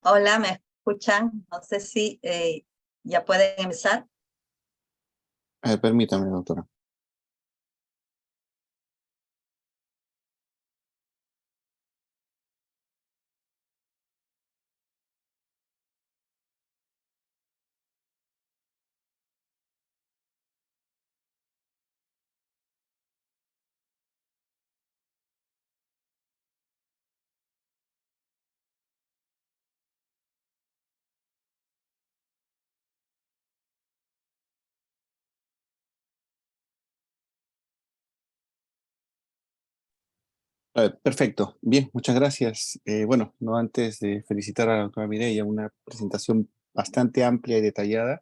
Hola, ¿me escuchan? No sé si ya pueden empezar. permítame, doctora. Perfecto. Bien, muchas gracias. Bueno, no antes de felicitar a la doctora Mireia, una presentación bastante amplia y detallada,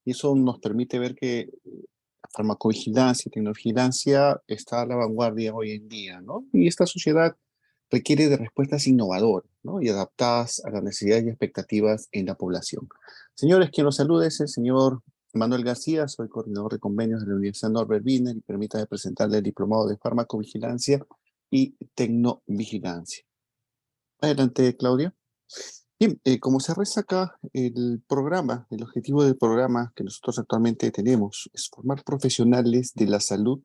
y eso nos permite ver que la farmacovigilancia y tecnovigilancia está a la vanguardia hoy en día, ¿no? Y esta sociedad requiere de respuestas innovadoras, ¿no? Y adaptadas a las necesidades y expectativas en la población. Señores, quien los saluda es el señor Manuel García, soy coordinador de convenios de la Universidad Norbert Wiener y permítame presentarle el diplomado de farmacovigilancia y tecnovigilancia. Adelante, Claudia. Bien, como se reza acá, el objetivo del programa que nosotros actualmente tenemos es formar profesionales de la salud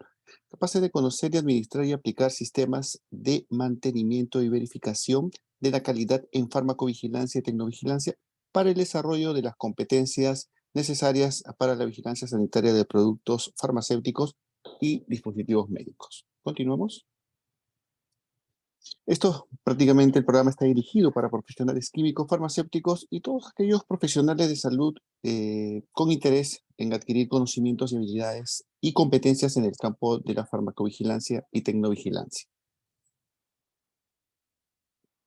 capaces de conocer y administrar y aplicar sistemas de mantenimiento y verificación de la calidad en farmacovigilancia y tecnovigilancia para el desarrollo de las competencias necesarias para la vigilancia sanitaria de productos farmacéuticos y dispositivos médicos. Continuamos. Esto prácticamente el programa está dirigido para profesionales químicos, farmacéuticos y todos aquellos profesionales de salud con interés en adquirir conocimientos y habilidades y competencias en el campo de la farmacovigilancia y tecnovigilancia.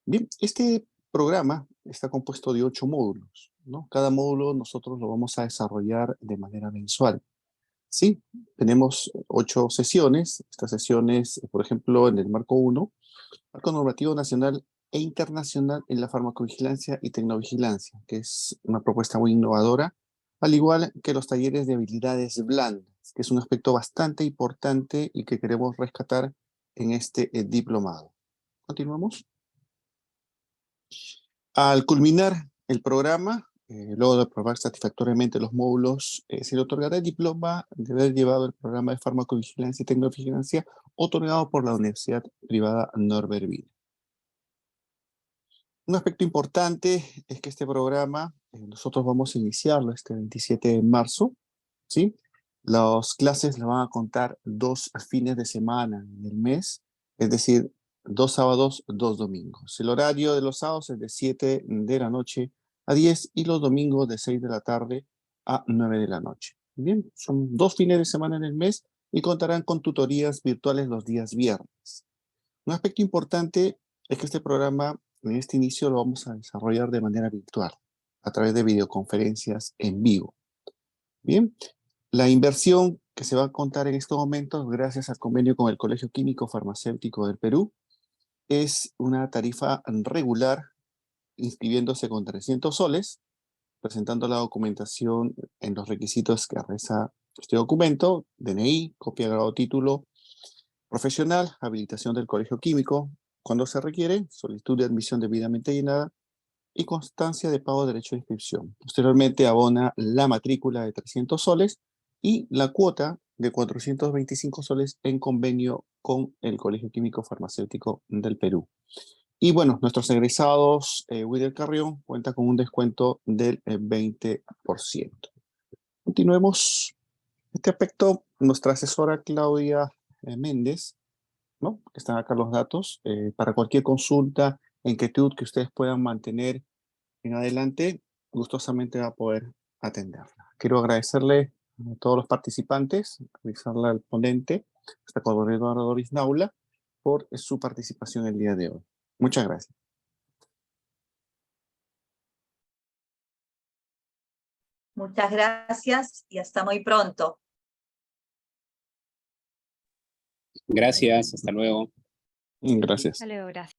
Bien, este programa está compuesto de 8 módulos, ¿no? Cada módulo nosotros lo vamos a desarrollar de manera mensual. Sí, tenemos 8 sesiones. Estas sesiones, por ejemplo, en el marco 1, Marco Normativo Nacional e Internacional en la Farmacovigilancia y Tecnovigilancia, que es una propuesta muy innovadora, al igual que los talleres de habilidades blandas, que es un aspecto bastante importante y que queremos rescatar en este diplomado. Continuamos. Al culminar el programa, luego de aprobar satisfactoriamente los módulos, se le otorgará el diploma de haber llevado el programa de farmacovigilancia y tecnovigilancia otorgado por la Universidad Privada Norbert Wiener. Un aspecto importante es que este programa, nosotros vamos a iniciarlo este 27 de marzo, ¿sí? Las clases le van a contar 2 fines de semana en el mes, es decir, 2 sábados, 2 domingos. El horario de los sábados es de 7 de la noche a 10 y los domingos de 6 de la tarde a 9 de la noche. Bien, son 2 fines de semana en el mes y contarán con tutorías virtuales los días viernes. Un aspecto importante es que este programa, en este inicio, lo vamos a desarrollar de manera virtual, a través de videoconferencias en vivo. Bien, la inversión que se va a contar en estos momentos, gracias al convenio con el Colegio Químico Farmacéutico del Perú, es una tarifa regular, inscribiéndose con 300 soles, presentando la documentación en los requisitos que reza este documento: DNI, copia de grado título profesional, habilitación del Colegio Químico, cuando se requiere, solicitud de admisión debidamente llenada y constancia de pago de derecho de inscripción. Posteriormente abona la matrícula de 300 soles y la cuota de 425 soles en convenio con el Colegio Químico Farmacéutico del Perú. Y bueno, nuestros egresados, Wilder Carrión, cuenta con un descuento del 20%. Continuemos. Este aspecto, nuestra asesora Claudia Méndez, ¿no? Están acá los datos, para cualquier consulta, inquietud que ustedes puedan mantener en adelante, gustosamente va a poder atenderla. Quiero agradecerle a todos los participantes, avisarle al ponente, hasta coordinador Doris Naula, por su participación el día de hoy. Muchas gracias. Muchas gracias y hasta muy pronto. Gracias, hasta luego. Gracias. Hasta luego, gracias.